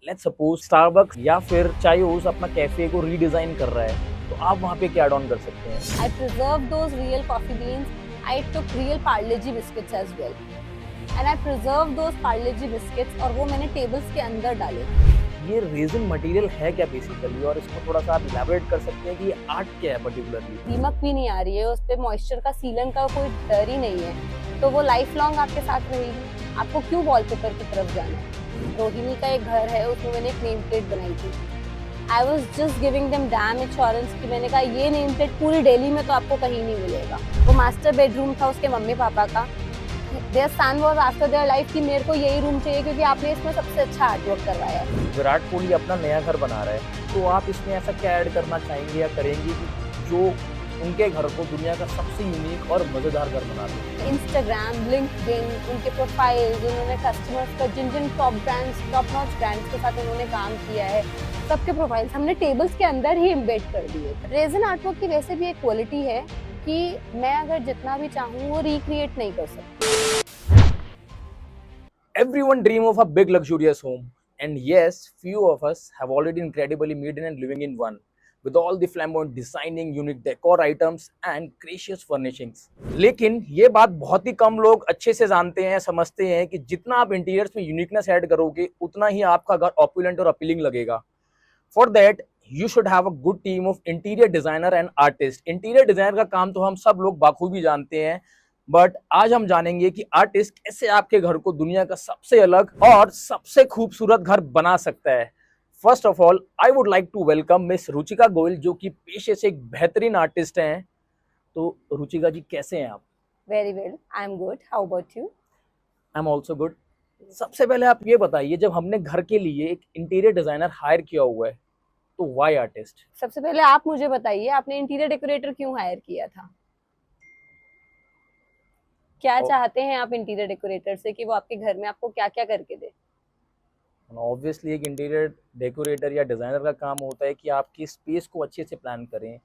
Let's suppose Starbucks या फिर चायोस अपना कैफे को रीडिजाइन कर रहा है, तो आप वहाँ पे क्या ऐड ऑन कर सकते हैं? I preserved those real coffee beans. I took real Parle-G biscuits as well. And I preserved those Parle-G biscuits और वो मैंने टेबल्स के अंदर डाले। ये रेजिन मटेरियल है क्या बेसिकली, और इसको थोड़ा सा आप इलैबोरेट कर सकते हैं कि ये आर्ट क्या है पर्टिकुलरली? दीमक भी नहीं आ रही है, उस पे मॉइस्चर का सीलन का कोई डर ही नहीं है, तो वो लाइफ लॉन्ग आपके साथ रहेगी। आपको क्यों वॉलपेपर की तरफ जाना है? रोहिणी का एक घर है, उसमें मैंने एक नेम प्लेट बनाई थी। I was just giving them dam insurance कि मैंने कहा ये नेम प्लेट पूरी दिल्ली में तो आपको कहीं नहीं मिलेगा। वो मास्टर बेडरूम था उसके मम्मी पापा का। Their son was after their life कि मेरे को यही रूम चाहिए क्योंकि आपने इसमें सबसे अच्छा आर्ट वर्क करवाया है। विराट कोहली अपना नया घर बना रहा है, तो आप इसमें ऐसा क्या ऐड करना चाहेंगे या करेंगे कि जो उनके घर को दुनिया का सबसे यूनिक और मजेदार घर बना दे? इंस्टाग्राम, लिंक्डइन, उनके प्रोफाइल्स, उन्होंने कस्टमर्स का जिन जिन टॉप नॉच ब्रांड्स के साथ उन्होंने काम किया है, सबके प्रोफाइल्स हमने टेबल्स के अंदर ही एम्बेड कर दिए। रेजिन आर्टवर्क की वैसे भी एक क्वालिटी है कि मैं अगर जितना भी चाहूँ वो रिक्रिएट नहीं कर सकती। Everyone dream of a big luxurious home, and yes, few of us have already incredibly made in and living in one, with all the flamboyant designing, unique decor items and gracious furnishings. लेकिन ये बात बहुत ही कम लोग अच्छे से जानते हैं, समझते हैं कि जितना आप इंटीरियर्स में यूनिकनेस ऐड करोगे, उतना ही आपका घर ऑपुलेंट और अपीलिंग लगेगा। For that you should have a good team of interior designer and artist. Interior designer का काम तो हम सब लोग बाखूबी जानते हैं, बट आज हम जानेंगे कि आर्टिस्ट कैसे आपके घर को दुनिया का सबसे अलग और सबसे खूबसूरत घर बना सकता है। First of all I would like to welcome miss Ruchika Goyal, जो कि पेशे से एक बेहतरीन आर्टिस्ट हैं। तो रुचिका जी, कैसे हैं आप? Very well, I am good, how about you? I am also good. सबसे पहले आप ये बताइए, जब हमने घर के लिए एक इंटीरियर डिजाइनर हायर किया हुआ है, तो वाई आर्टिस्ट? सबसे पहले आप मुझे बताइए, आपने इंटीरियर डेकोरेटर क्यों हायर किया था? क्या चाहते हैं आप इंटीरियर डेकोरेटर से कि वो आपके घर में आपको क्या क्या करके दे? ऑब्वियसली एक इंटीरियर डेकोरेटर या डिज़ाइनर का काम होता है कि आपकी स्पेस को अच्छे से प्लान करें।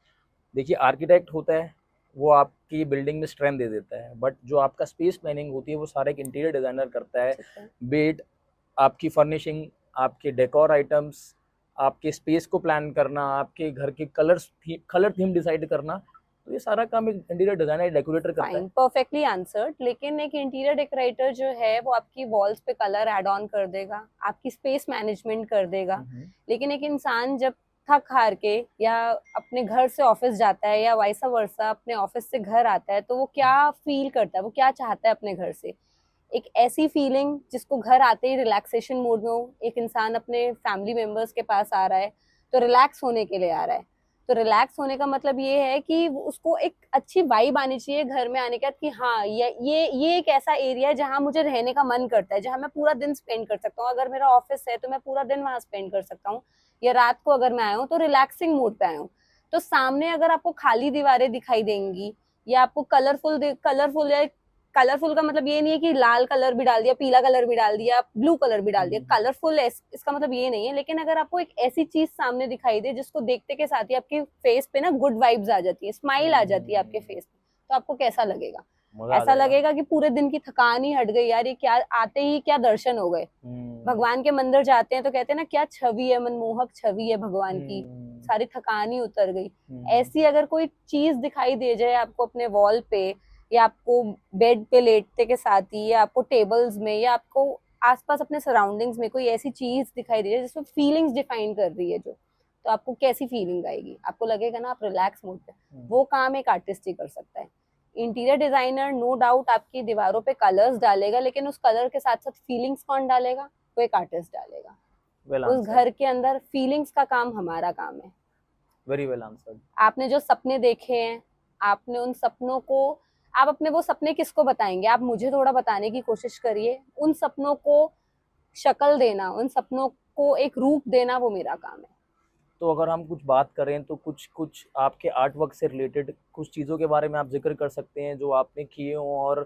देखिए, आर्किटेक्ट होता है, वो आपकी बिल्डिंग में स्ट्रेंथ दे देता है, बट जो आपका स्पेस प्लानिंग होती है वो सारा एक इंटीरियर डिज़ाइनर करता है। बेट आपकी फर्निशिंग, आपके डेकोर आइटम्स, आपके स्पेस को प्लान करना, आपके घर के कलर थीम डिसाइड करना, तो ये सारा काम एक इंटीरियर डिज़ाइनर डेकोरेटर करता है। Perfectly answered. लेकिन एक इंटीरियर डेकोरेटर जो है वो आपकी वॉल्स पे कलर ऐड ऑन कर देगा, आपकी स्पेस मैनेजमेंट कर देगा। लेकिन एक इंसान जब थक हार के या अपने घर से ऑफिस जाता है या वाइसा वर्सा अपने ऑफिस से घर आता है, तो वो क्या फील करता है, वो क्या चाहता है अपने घर से? एक ऐसी फीलिंग जिसको घर आते ही रिलैक्सेशन मूड में हो। एक इंसान अपने फैमिली मेंबर्स के पास आ रहा है तो रिलैक्स होने के लिए आ रहा है, तो रिलैक्स होने का मतलब ये है कि उसको एक अच्छी वाइब आनी चाहिए घर में आने के बाद कि हाँ ये एक ऐसा एरिया है जहाँ मुझे रहने का मन करता है, जहाँ मैं पूरा दिन स्पेंड कर सकता हूँ। अगर मेरा ऑफिस है तो मैं पूरा दिन वहां स्पेंड कर सकता हूँ, या रात को अगर मैं आया हूँ तो रिलैक्सिंग मूड पे आया हूँ। तो सामने अगर आपको खाली दीवारें दिखाई देंगी या आपको कलरफुल या कलरफुल का मतलब ये नहीं है कि लाल कलर भी डाल दिया, पीला कलर भी डाल दिया, ब्लू कलर भी डाल दिया। कलरफुल इसका मतलब ये नहीं है। लेकिन अगर आपको एक ऐसी चीज सामने दिखाई दे जिसको देखते के साथ ही आपके फेस पे ना गुड वाइब्स आ जाती है, स्माइल आ जाती है आपके फेस पे, तो आपको कैसा लगेगा? ऐसा लगेगा कि पूरे दिन की थकान ही हट गई यार, ये क्या आते ही क्या दर्शन हो गए। भगवान के मंदिर जाते हैं तो कहते हैं ना, क्या छवि है, मनमोहक छवि है भगवान की, सारी थकान ही उतर गई। ऐसी अगर कोई चीज दिखाई दे जाए आपको अपने वॉल पे, या आपको बेड पे लेटते के साथ ही, या आपको टेबल्स में, या आपको आसपास अपने सराउंडिंग्स में कोई ऐसी चीज दिखाई दे रही है जिसमें फीलिंग्स डिफाइन कर रही है, जो तो आपको कैसी फीलिंग आएगी? आपको लगेगा ना आप रिलैक्स मूड पे। वो काम एक आर्टिस्ट ही कर सकता है। इंटीरियर डिजाइनर नो डाउट आपकी दीवारों पे कलर्स डालेगा, लेकिन उस कलर के साथ साथ फीलिंग्स कौन डालेगा? वो एक आर्टिस्ट डालेगा। उस घर के अंदर फीलिंग्स का काम हमारा काम है। Very well answered. आपने जो सपने देखे हैं, आपने उन सपनों को, आप अपने वो सपने किसको बताएंगे? आप मुझे थोड़ा बताने की कोशिश करिए। उन सपनों को शक्ल देना, उन सपनों को एक रूप देना, वो मेरा काम है। तो अगर हम कुछ बात करें तो कुछ कुछ आपके आर्ट वर्क से रिलेटेड कुछ चीज़ों के बारे में आप जिक्र कर सकते हैं जो आपने किए हों और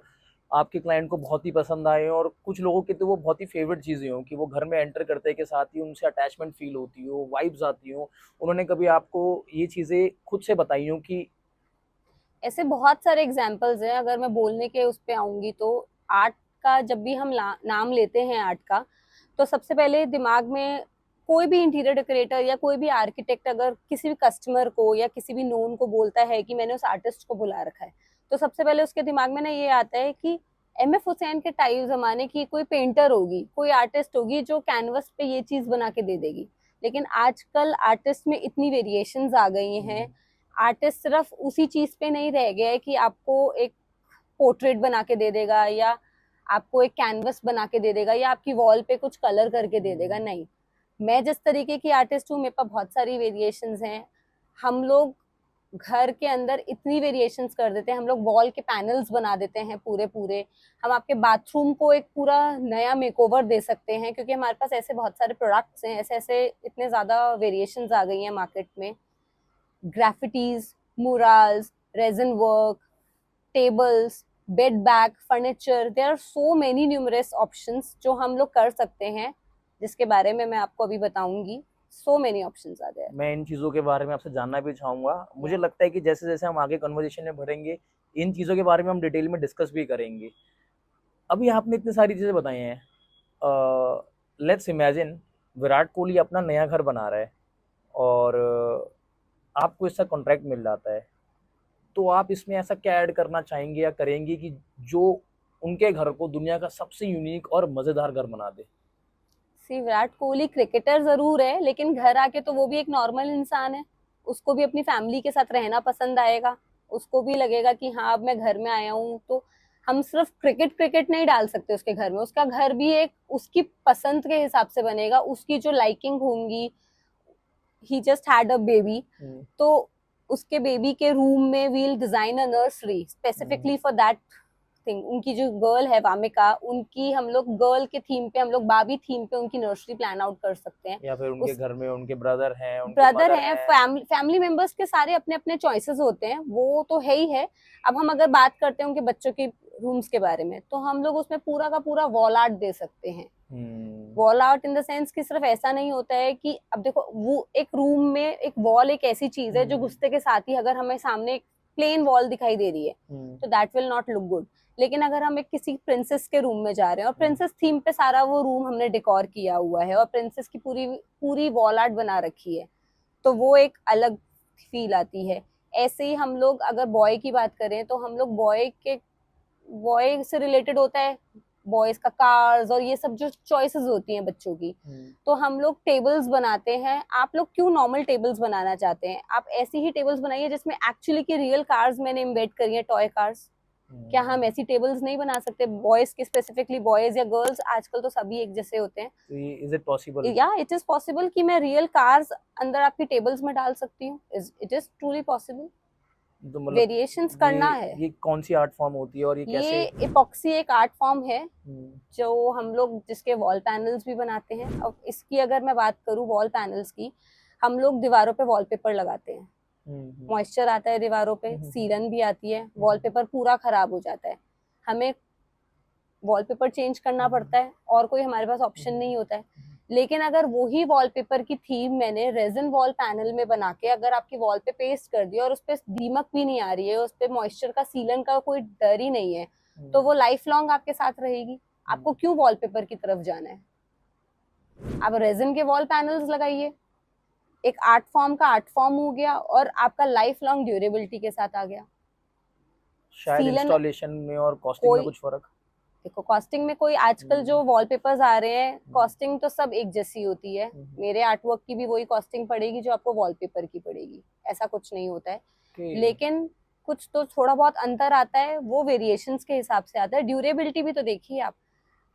आपके क्लाइंट को बहुत ही पसंद आए, और कुछ लोगों के तो वो बहुत ही फेवरेट चीज़ें हों कि वो घर में एंटर करते के साथ ही उनसे अटैचमेंट फील होती हो, वाइब्स आती हो। उन्होंने कभी आपको ये चीज़ें खुद से बताई हो कि? ऐसे बहुत सारे एग्जाम्पल्स हैं। अगर मैं बोलने के उस पे आऊंगी तो आर्ट का जब भी हम नाम लेते हैं आर्ट का, तो सबसे पहले दिमाग में कोई भी इंटीरियर डेकोरेटर या कोई भी आर्किटेक्ट अगर किसी भी कस्टमर को या किसी भी नोन को बोलता है कि मैंने उस आर्टिस्ट को बुला रखा है, तो सबसे पहले उसके दिमाग में ना ये आता है कि एम एफ हुसैन के टाइम जमाने की कोई पेंटर होगी, कोई आर्टिस्ट होगी जो कैनवस पे ये चीज बना के दे देगी। लेकिन आजकल आर्टिस्ट में इतनी वेरिएशंस आ गई हैं, आर्टिस्ट सिर्फ उसी चीज पे नहीं रह गया है कि आपको एक पोर्ट्रेट बना के दे देगा या आपको एक कैनवस बना के दे देगा या आपकी वॉल पे कुछ कलर करके दे देगा। नहीं, मैं जिस तरीके की आर्टिस्ट हूँ, मेरे पास बहुत सारी वेरिएशंस हैं। हम लोग घर के अंदर इतनी वेरिएशंस कर देते हैं, हम लोग वॉल के पैनल्स बना देते हैं पूरे पूरे। हम आपके बाथरूम को एक पूरा नया मेकओवर दे सकते हैं, क्योंकि हमारे पास ऐसे बहुत सारे प्रोडक्ट्स हैं, ऐसे ऐसे इतने ज़्यादा वेरिएशंस आ गई हैं मार्केट में। Graffitis, murals, resin work, tables, bed bag, furniture, there are so many numerous options जो हम लोग कर सकते हैं, जिसके बारे में मैं आपको अभी बताऊंगी। So many options are there. मैं इन चीज़ों के बारे में आपसे जानना भी चाहूँगा। मुझे लगता है कि जैसे जैसे हम आगे कन्वर्सेशन में बढ़ेंगे, इन चीज़ों के बारे में हम डिटेल में डिस्कस भी करेंगे। अभी आपने इतनी सारी चीज़ें बताई हैं, लेट्स इमेजिन विराट कोहली अपना नया घर बना रहा है और आपको इसका कॉन्ट्रैक्ट मिल जाता है, तो आप इसमें ऐसा क्या ऐड करना चाहेंगे या करेंगे कि जो उनके घर को दुनिया का सबसे यूनिक और मज़ेदार घर बना दे? सी, विराट कोहली क्रिकेटर जरूर है, लेकिन घर आके तो वो भी एक नॉर्मल इंसान है। उसको भी अपनी फैमिली के साथ रहना पसंद आएगा। उसको भी लगेगा कि हाँ, अब मैं घर में आया हूँ, तो हम सिर्फ क्रिकेट क्रिकेट नहीं डाल सकते उसके घर में। उसका घर भी एक उसकी पसंद के हिसाब से बनेगा, उसकी जो लाइकिंग होंगी। He just had a baby, तो उसके बेबी के रूम में we'll design a nursery specifically for that thing. उनकी जो गर्ल है वामिका, उनकी हम लोग गर्ल के थीम पे, हम लोग बाबी थीम पे उनकी नर्सरी प्लान आउट कर सकते हैं। या फिर उनके घर में उनके ब्रदर हैं, उनके ब्रदर मदर हैं, हैं। फैमिली मेंबर्स के सारे अपने अपने चॉइसेस होते हैं, वो तो है ही है। अब हम अगर बात करते हैं उनके बच्चों के रूम्स के बारे में, तो हम लोग उसमें पूरा का पूरा वॉल आर्ट दे सकते हैं। Wall art in the sense कि सिर्फ ऐसा नहीं होता है कि अब देखो, वो एक रूम में एक वॉल एक ऐसी चीज है जो घुसते के साथ ही अगर हमें सामने एक प्लेन वॉल दिखाई दे रही है, तो that will not look good. लेकिन अगर हम एक किसी प्रिंसेस के रूम में जा रहे हैं और प्रिंसेस थीम पे सारा वो रूम हमने डेकोर किया हुआ है और प्रिंसेस की पूरी पूरी वॉल आर्ट बना रखी है, तो वो एक अलग फील आती है। ऐसे ही हम लोग अगर बॉय की बात करें, तो हम लोग बॉय से रिलेटेड होता है, बॉयज का कार्स और ये सब जो चॉइसेस होती हैं बच्चों की, तो हम लोग टेबल्स बनाते हैं। आप लोग क्यों नॉर्मल टेबल्स बनाना चाहते हैं? आप ऐसी ही टेबल्स बनाइए जिसमें एक्चुअली की रियल कार्स मैंने इम्बेड करी है, टॉय कार्स। क्या हम ऐसी टेबल्स नहीं बना सकते? बॉयज के स्पेसिफिकली, बॉयज या गर्ल्स, आजकल तो सभी एक जैसे होते हैं। Is it possible? या इट इज पॉसिबल कि मैं रियल कार्स अंदर आपकी टेबल्स में डाल सकती हूँ। It is truly possible. तो मतलब वेरिएशंस करना है। ये कौन सी आर्ट फॉर्म होती है और ये कैसे? ये इपॉक्सी एक आर्ट फॉर्म है जो हम लोग जिसके वॉल पैनल्स भी बनाते हैं। अब इसकी अगर मैं बात करूँ वॉल पैनल्स की, हम लोग दीवारों पे वॉलपेपर लगाते हैं। मॉइस्चर आता है दीवारों पे, सीलन भी आती है, वॉलपेपर पूरा खराब हो जाता है, हमें वॉलपेपर चेंज करना पड़ता है और कोई हमारे पास ऑप्शन नहीं होता है। लेकिन अगर वही वॉलपेपर की थीम मैंने रेजिन वॉल पैनल में बना के अगर आपकी वॉल पे पेस्ट कर दिया और उस पर दीमक भी नहीं आ रही है, उस पर मॉइस्चर का सीलन का कोई डर ही नहीं है, तो वो लाइफ लॉन्ग आपके साथ रहेगी। आपको क्यों वॉलपेपर की तरफ जाना है? आप रेजिन के वॉल पैनल्स लगाइए, एक आर्ट फॉर्म का आर्ट फॉर्म हो गया और आपका लाइफ लॉन्ग ड्यूरेबिलिटी के साथ आ गया। शायद इंस्टॉलेशन में और कॉस्टिंग में कुछ फर्क? देखो, कॉस्टिंग में कोई आजकल जो वॉलपेपर्स आ रहे हैं, कॉस्टिंग तो सब एक जैसी होती है। मेरे आर्टवर्क की भी वही कॉस्टिंग पड़ेगी जो आपको वॉलपेपर की पड़ेगी, ऐसा कुछ नहीं होता है। लेकिन कुछ तो थोड़ा बहुत अंतर आता है, वो वेरिएशंस के हिसाब से आता है। ड्यूरेबिलिटी भी तो देखिए आप,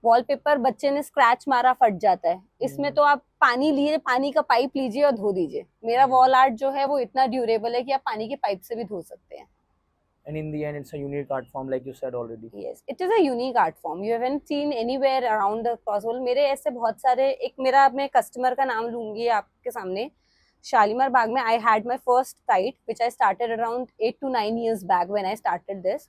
वॉलपेपर बच्चे ने स्क्रैच मारा फट जाता है, इसमें तो आप पानी लिए, पानी का पाइप लीजिए और धो दीजिए। मेरा वॉल आर्ट जो है वो इतना ड्यूरेबल है कि आप पानी के पाइप से भी धो सकते हैं। And in the end, it's a unique art form, like you said already. Yes, it is a unique art form. You haven't seen anywhere around the cross world. मेरे ऐसे बहुत सारे, एक मेरा मैं कस्टमर का नाम लूंगी आपके सामने। शालीमार बाग में I had my first site which I started around 8 to 9 years back when I started this.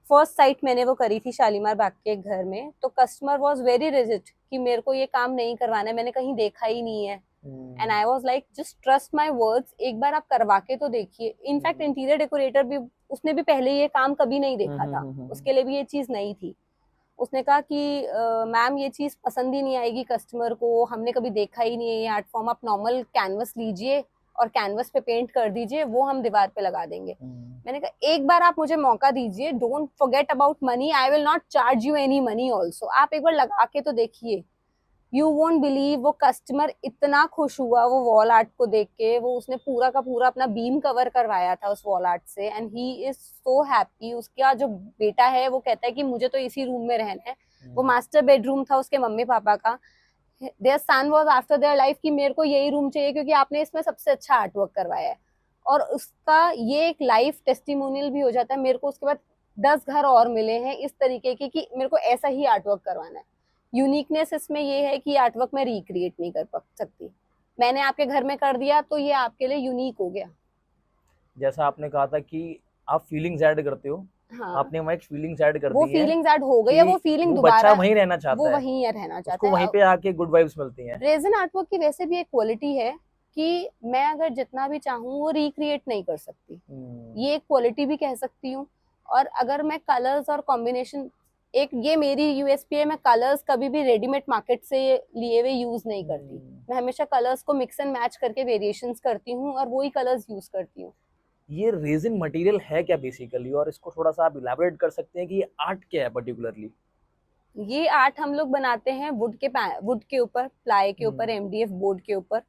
First sight मैंने वो करी थी शालीमार बाग के घर में, तो कस्टमर वाज वेरी रिजिड कि मेरे को ये काम नहीं करवाना है, मैंने कहीं देखा ही नहीं है। And I was like, just trust my words, एक बार आप करवा के तो देखिए। इनफैक्ट इंटीरियर डेकोरेटर भी, उसने भी पहले ये काम कभी नहीं देखा था, उसके लिए भी ये चीज नई थी। उसने कहा कि मैम ये चीज़ पसंद ही नहीं आएगी कस्टमर को, हमने कभी देखा ही नहीं है ये आर्ट फॉर्म, आप नॉर्मल कैनवस लीजिए और कैनवस पे पेंट कर दीजिए, वो हम दीवार पे लगा देंगे। मैंने कहा एक बार आप मुझे मौका दीजिए, don't forget about money, I will not charge you any money also, आप एक बार लगा के तो देखिए। यू वोंट बिलीव, वो कस्टमर इतना खुश हुआ वो वॉल आर्ट को देख के, वो उसने पूरा का पूरा अपना बीम कवर करवाया था उस वॉल आर्ट से, and he is so happy. उसका जो बेटा है वो कहता है कि मुझे तो इसी रूम में रहना है। वो मास्टर बेडरूम था उसके मम्मी पापा का। Their son was after their life कि मेरे को यही रूम चाहिए क्योंकि आपने इसमें सबसे अच्छा आर्ट वर्क करवाया है। और उसका ये एक लाइफ टेस्टिमोनियल भी हो जाता है, मेरे को उसके बाद 10 घर और मिले हैं इस तरीके के कि मेरे को ऐसा ही आर्ट वर्क करवाना है। यूनिकनेस इसमें ये है कि आर्ट वर्क मैं रिक्रिएट नहीं कर सकती, मैंने आपके घर में कर दिया तो ये आपके लिए यूनिक हो गया। जैसा आपने कहा था कि आप फीलिंग्स ऐड करते हो, हाँ, आपने वहाँ एक फीलिंग्स ऐड कर वो दी है फीलिंग्स ऐड हो गई है, वो कि फीलिंग वो बच्चा दोबारा वहीं रहना वो चाहता है, वहीं रहना चाहता उसको है। वहीं पे आके गुड वाइब्स मिलती हैं। रेजिन आर्टवर्क की वैसे भी एक क्वालिटी है कि मैं अगर जितना भी चाहूँ वो रिक्रिएट नहीं कर सकती, ये एक क्वालिटी भी कह सकती हूँ। और अगर मैं कलर्स और कॉम्बिनेशन, एक ये मेरी यूएसपी है, मैं कलर्स कभी भी रेडीमेड मार्केट से लिए हुए यूज नहीं करती, मैं हमेशा कलर्स को मिक्स एंड मैच करके वेरिएशंस करती हूँ और वही कलर्स यूज करती हूँ। ये रेजिन मटेरियल है क्या बेसिकली, और इसको थोड़ा सा आप इलैबोरेट कर सकते हैं कि ये आर्ट क्या है पर्टिकुलरली? ये आर्ट हम लोग बनाते हैं वुड के ऊपर, प्लाई के ऊपर, एमडीएफ बोर्ड के ऊपर।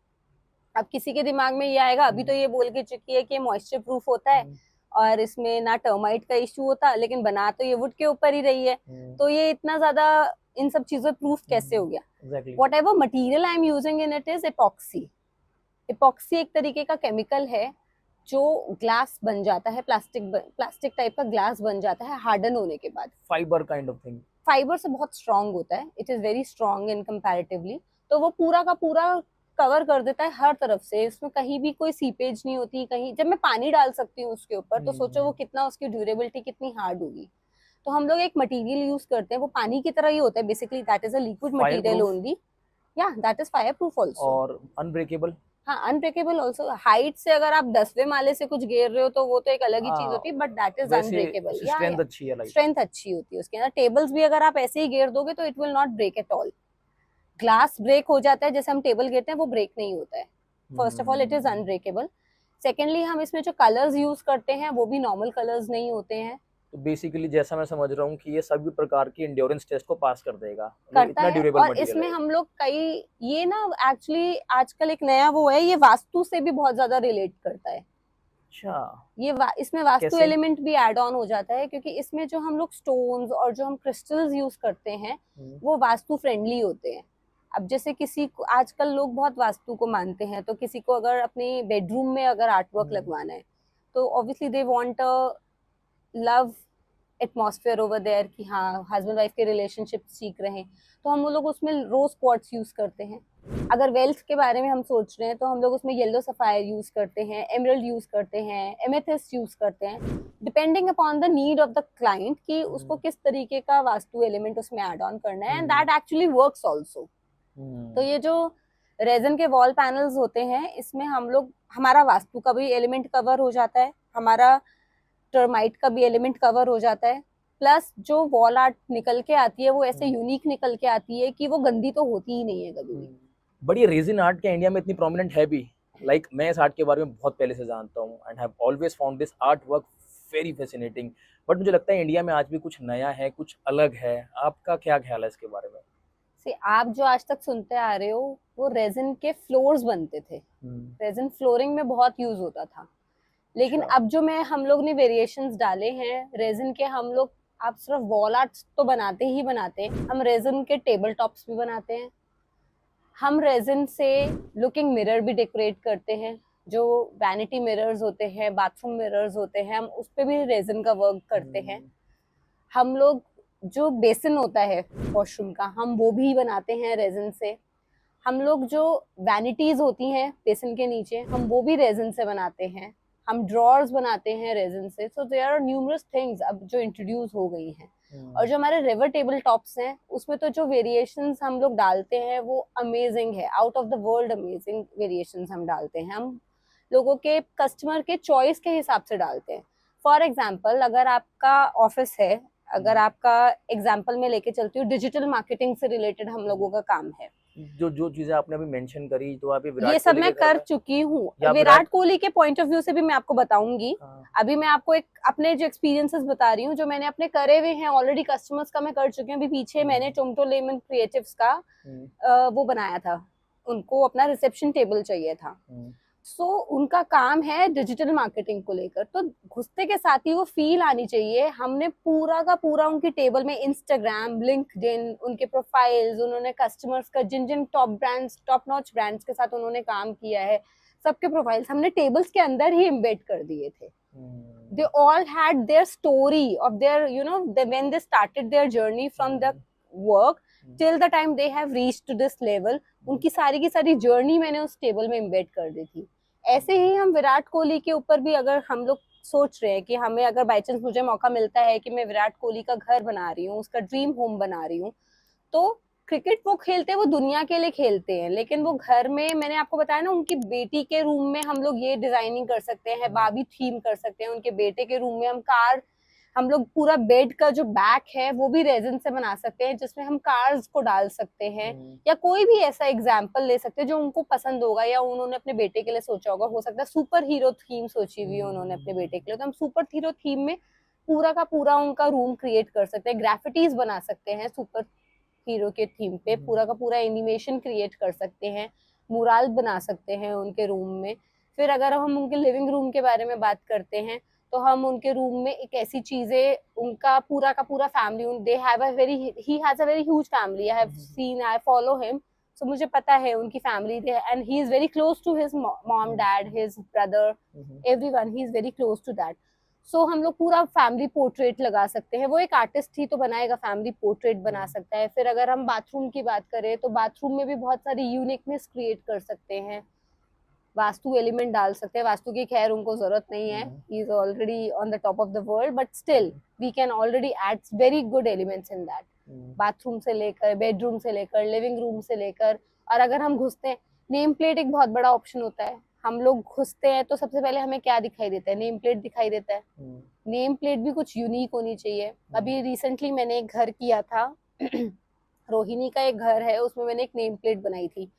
अब किसी के दिमाग में ये आएगा, अभी तो ये बोल के चुकी है कि मॉइस्चर प्रूफ होता है और इसमें ना टर्माइट का इश्यू होता, लेकिन बना तो ये वुड के ऊपर ही रही है, तो ये इतना ज्यादा इन सब चीजों प्रूफ कैसे हो गया? Exactly. What ever material I am using in it is epoxy. Epoxy एक तरीके का केमिकल है जो ग्लास बन जाता है, प्लास्टिक टाइप का ग्लास बन जाता है हार्डन होने के बाद। Fibre kind of thing. Fibre से बहुत स्ट्रांग होता है, it is very strong in comparatively. तो वो पूरा का पूरा कवर कर देता है हर तरफ से, इसमें कहीं भी कोई सीपेज नहीं होती कहीं। जब मैं पानी डाल सकती हूँ उसके ऊपर तो सोचो वो कितना, उसकी ड्यूरेबिलिटी कितनी हार्ड होगी। तो हम लोग एक मटेरियल यूज करते हैं, वो पानी की तरह ही होता है basically, that is a liquid material only. या that is fire proof also. और अनब्रेकेबल? हाँ, अनब्रेकेबल ऑल्सो। हाइट से अगर आप 10वें माले से कुछ गिर रहे हो तो वो तो एक अलग ही चीज होती है, बट दैट इज अनब्रेकेबल। या स्ट्रेंथ अच्छी है, लाइक स्ट्रेंथ अच्छी होती है उसके अंदर। टेबल्स भी अगर आप ऐसे ही गिर दोगे तो it will not break at all. Glass break हो जाता है, जैसे हम टेबल गिरते हैं वो ब्रेक नहीं होता है। First of all it is unbreakable. Secondly हम इसमें जो कलर्स यूज करते हैं वो भी नॉर्मल कलर्स नहीं होते हैं। तो बेसिकली जैसा मैं समझ रहा हूँ कि ये सभी प्रकार की एंड्योरेंस टेस्ट को पास कर देगा, करता इतना है। ड्यूरेबल और मटेरियल इसमें है। हम लोग कई, ये ना एक्चुअली आजकल एक नया वो है, ये वास्तु से भी बहुत ज्यादा रिलेट करता है। अच्छा, ये इसमें वास्तु कैसे? एलिमेंट भी ऐड ऑन हो जाता है, क्योंकि इसमें जो हम लोग स्टोन्स और जो हम क्रिस्टल्स यूज करते हैं वो वास्तु फ्रेंडली होते हैं। अब जैसे किसी को, आजकल लोग बहुत वास्तु को मानते हैं, तो किसी को अगर अपने बेडरूम में अगर आर्ट वर्क लगवाना है तो obviously they want a love atmosphere over there, कि हाँ हस्बैंड वाइफ के रिलेशनशिप ठीक रहे, तो हम लोग उसमें रोज क्वार्ट्स यूज करते हैं। अगर वेल्थ के बारे में हम सोच रहे हैं तो हम लोग उसमें येलो सफायर यूज करते हैं, एमरल्ड यूज करते हैं, एमेथिस्ट यूज करते हैं, depending upon the need of the client कि उसको किस तरीके का वास्तु एलिमेंट उसमें ऐड ऑन करना है, and that actually works also. तो ये जो रेजन के वॉल पैनल्स होते हैं, इसमें हम लोग, हमारा वास्तु का भी एलिमेंट कवर हो जाता है, हमारा टर्माइट का भी एलिमेंट कवर हो जाता है, प्लस जो वॉल आर्ट निकल के आती है वो ऐसे यूनिक निकल के आती है कि वो गंदी तो होती ही नहीं है कभी भी। बट ये रेजिन आर्ट क्या इंडिया में इतनी प्रोमिनेंट है भी? लाइक मैं इस आर्ट के बारे में बहुत पहले से जानता हूँ and have always found this art work very fascinating, but मुझे लगता है इंडिया में आज भी कुछ नया है, कुछ अलग है। आपका क्या ख्याल है इसके बारे में? से आप जो आज तक सुनते आ रहे हो वो रेजिन के फ्लोर्स बनते थे, रेजिन फ्लोरिंग में बहुत यूज होता था, लेकिन अब जो हम लोग ने वेरिएशंस डाले हैं रेजिन के, हम लोग आप सिर्फ वॉल आर्ट्स तो बनाते ही बनाते हैं, हम रेजिन के टेबल टॉप्स भी बनाते हैं, हम रेजिन से लुकिंग मिरर भी डेकोरेट करते हैं, जो वैनिटी मिरर्स होते हैं, बाथरूम मिरर्स होते हैं, हम उस पे भी रेजिन का वर्क करते हैं। हम लोग जो बेसिन होता है वॉशरूम का, हम वो भी बनाते हैं रेजिन से। हम लोग जो वैनिटीज होती हैं बेसिन के नीचे, हम वो भी रेजिन से बनाते हैं। हम ड्रॉर्स बनाते हैं रेजिन से। So there are numerous things अब जो इंट्रोड्यूस हो गई हैं। और जो हमारे रिवर टेबल टॉप्स हैं उसमें तो जो वेरिएशंस हम लोग डालते हैं वो अमेजिंग है, out of the world amazing variations हम डालते हैं। हम लोगों के, कस्टमर के चॉइस के हिसाब से डालते हैं। फॉर एग्जाम्पल, अगर आपका ऑफिस है, अगर आपका एग्जाम्पल में लेके चलती हूँ, डिजिटल मार्केटिंग से रिलेटेड हम लोगों का काम है। जो जो चीजें आपने अभी मेंशन करी, तो आप ये ये विराट सब कोहली मैं के घर कर में चुकी हूँ। या विराट कोहली के पॉइंट ऑफ व्यू से भी मैं आपको बताऊंगी। हाँ, अभी मैं आपको एक अपने जो एक्सपीरियंसेस बता रही हूँ, जो मैंने अपने करे हुए हैं ऑलरेडी, कस्टमर्स का मैं कर चुकी हूँ। अभी पीछे मैंने टोमटो लेमन क्रिएटिव्स का वो बनाया था, उनको अपना रिसेप्शन टेबल चाहिए था। सो उनका काम है डिजिटल मार्केटिंग को लेकर, तो घुसते के साथ ही वो फील आनी चाहिए। हमने पूरा का पूरा उनकी टेबल में इंस्टाग्राम, लिंक्डइन, उनके प्रोफाइल्स, उन्होंने कस्टमर्स का जिन जिन टॉप नॉच ब्रांड्स के साथ उन्होंने काम किया है, सबके प्रोफाइल्स हमने टेबल्स के अंदर ही एम्बेड कर दिए थे। They all had their story of their, when they started their journey from the work till the time they have reached to this level, उनकी सारी की सारी जर्नी मैंने उस टेबल में एम्बेड कर दी थी। ऐसे ही हम विराट कोहली के ऊपर भी अगर हम लोग सोच रहे हैं कि हमें अगर बाई चांस मुझे मौका मिलता है कि मैं विराट कोहली का घर बना रही हूँ, उसका ड्रीम होम बना रही हूँ, तो क्रिकेट वो खेलते हैं, वो दुनिया के लिए खेलते हैं, लेकिन वो घर में, मैंने आपको बताया ना, उनकी बेटी के रूम में हम लोग ये डिजाइनिंग कर सकते हैं, बाबी थीम कर सकते हैं। उनके बेटे के रूम में हम लोग पूरा बेड का जो बैक है वो भी रेजिन से बना सकते हैं, जिसमें हम कार्स को डाल सकते हैं, या कोई भी ऐसा एग्जाम्पल ले सकते हैं जो उनको पसंद होगा या उन्होंने अपने बेटे के लिए सोचा होगा। हो सकता है सुपर हीरो थीम सोची हुई है उन्होंने अपने बेटे के लिए, तो हम सुपर हीरो थीम में पूरा का पूरा उनका रूम क्रिएट कर सकते हैं, ग्राफिटीज बना सकते हैं सुपर हीरो के थीम पे, पूरा का पूरा एनिमेशन क्रिएट कर सकते हैं, मुराल बना सकते हैं उनके रूम में। फिर अगर हम उनके लिविंग रूम के बारे में बात करते हैं, तो हम उनके रूम में एक ऐसी चीजें, उनका पूरा का पूरा family, they have a very he has a very huge family, I have seen, I follow him, so मुझे पता है उनकी family, and he is very close to his mom, dad, his brother, everyone, he is very close to that. So हम लोग पूरा family portrait लगा सकते हैं। वो एक आर्टिस्ट ही तो बनाएगा, फैमिली पोर्ट्रेट बना सकता है। फिर अगर हम बाथरूम की बात करें, तो बाथरूम में भी बहुत सारी यूनिकनेस क्रिएट कर सकते हैं, वास्तु एलिमेंट डाल सकते हैं। वास्तु की खैर उनको जरूरत नहीं है, he is already on the top of the world, but still we can already add very good elements in that. Bathroom से लेकर, बेडरूम से लेकर, लिविंग रूम से लेकर। और अगर हम घुसते हैं, नेम प्लेट एक बहुत बड़ा ऑप्शन होता है। हम लोग घुसते हैं तो सबसे पहले हमें क्या दिखाई देता है? नेम प्लेट दिखाई देता है। नेम प्लेट भी कुछ यूनिक होनी चाहिए। अभी रिसेंटली मैंने एक घर किया था रोहिणी का एक घर है, उसमें मैंने एक नेम प्लेट बनाई थी।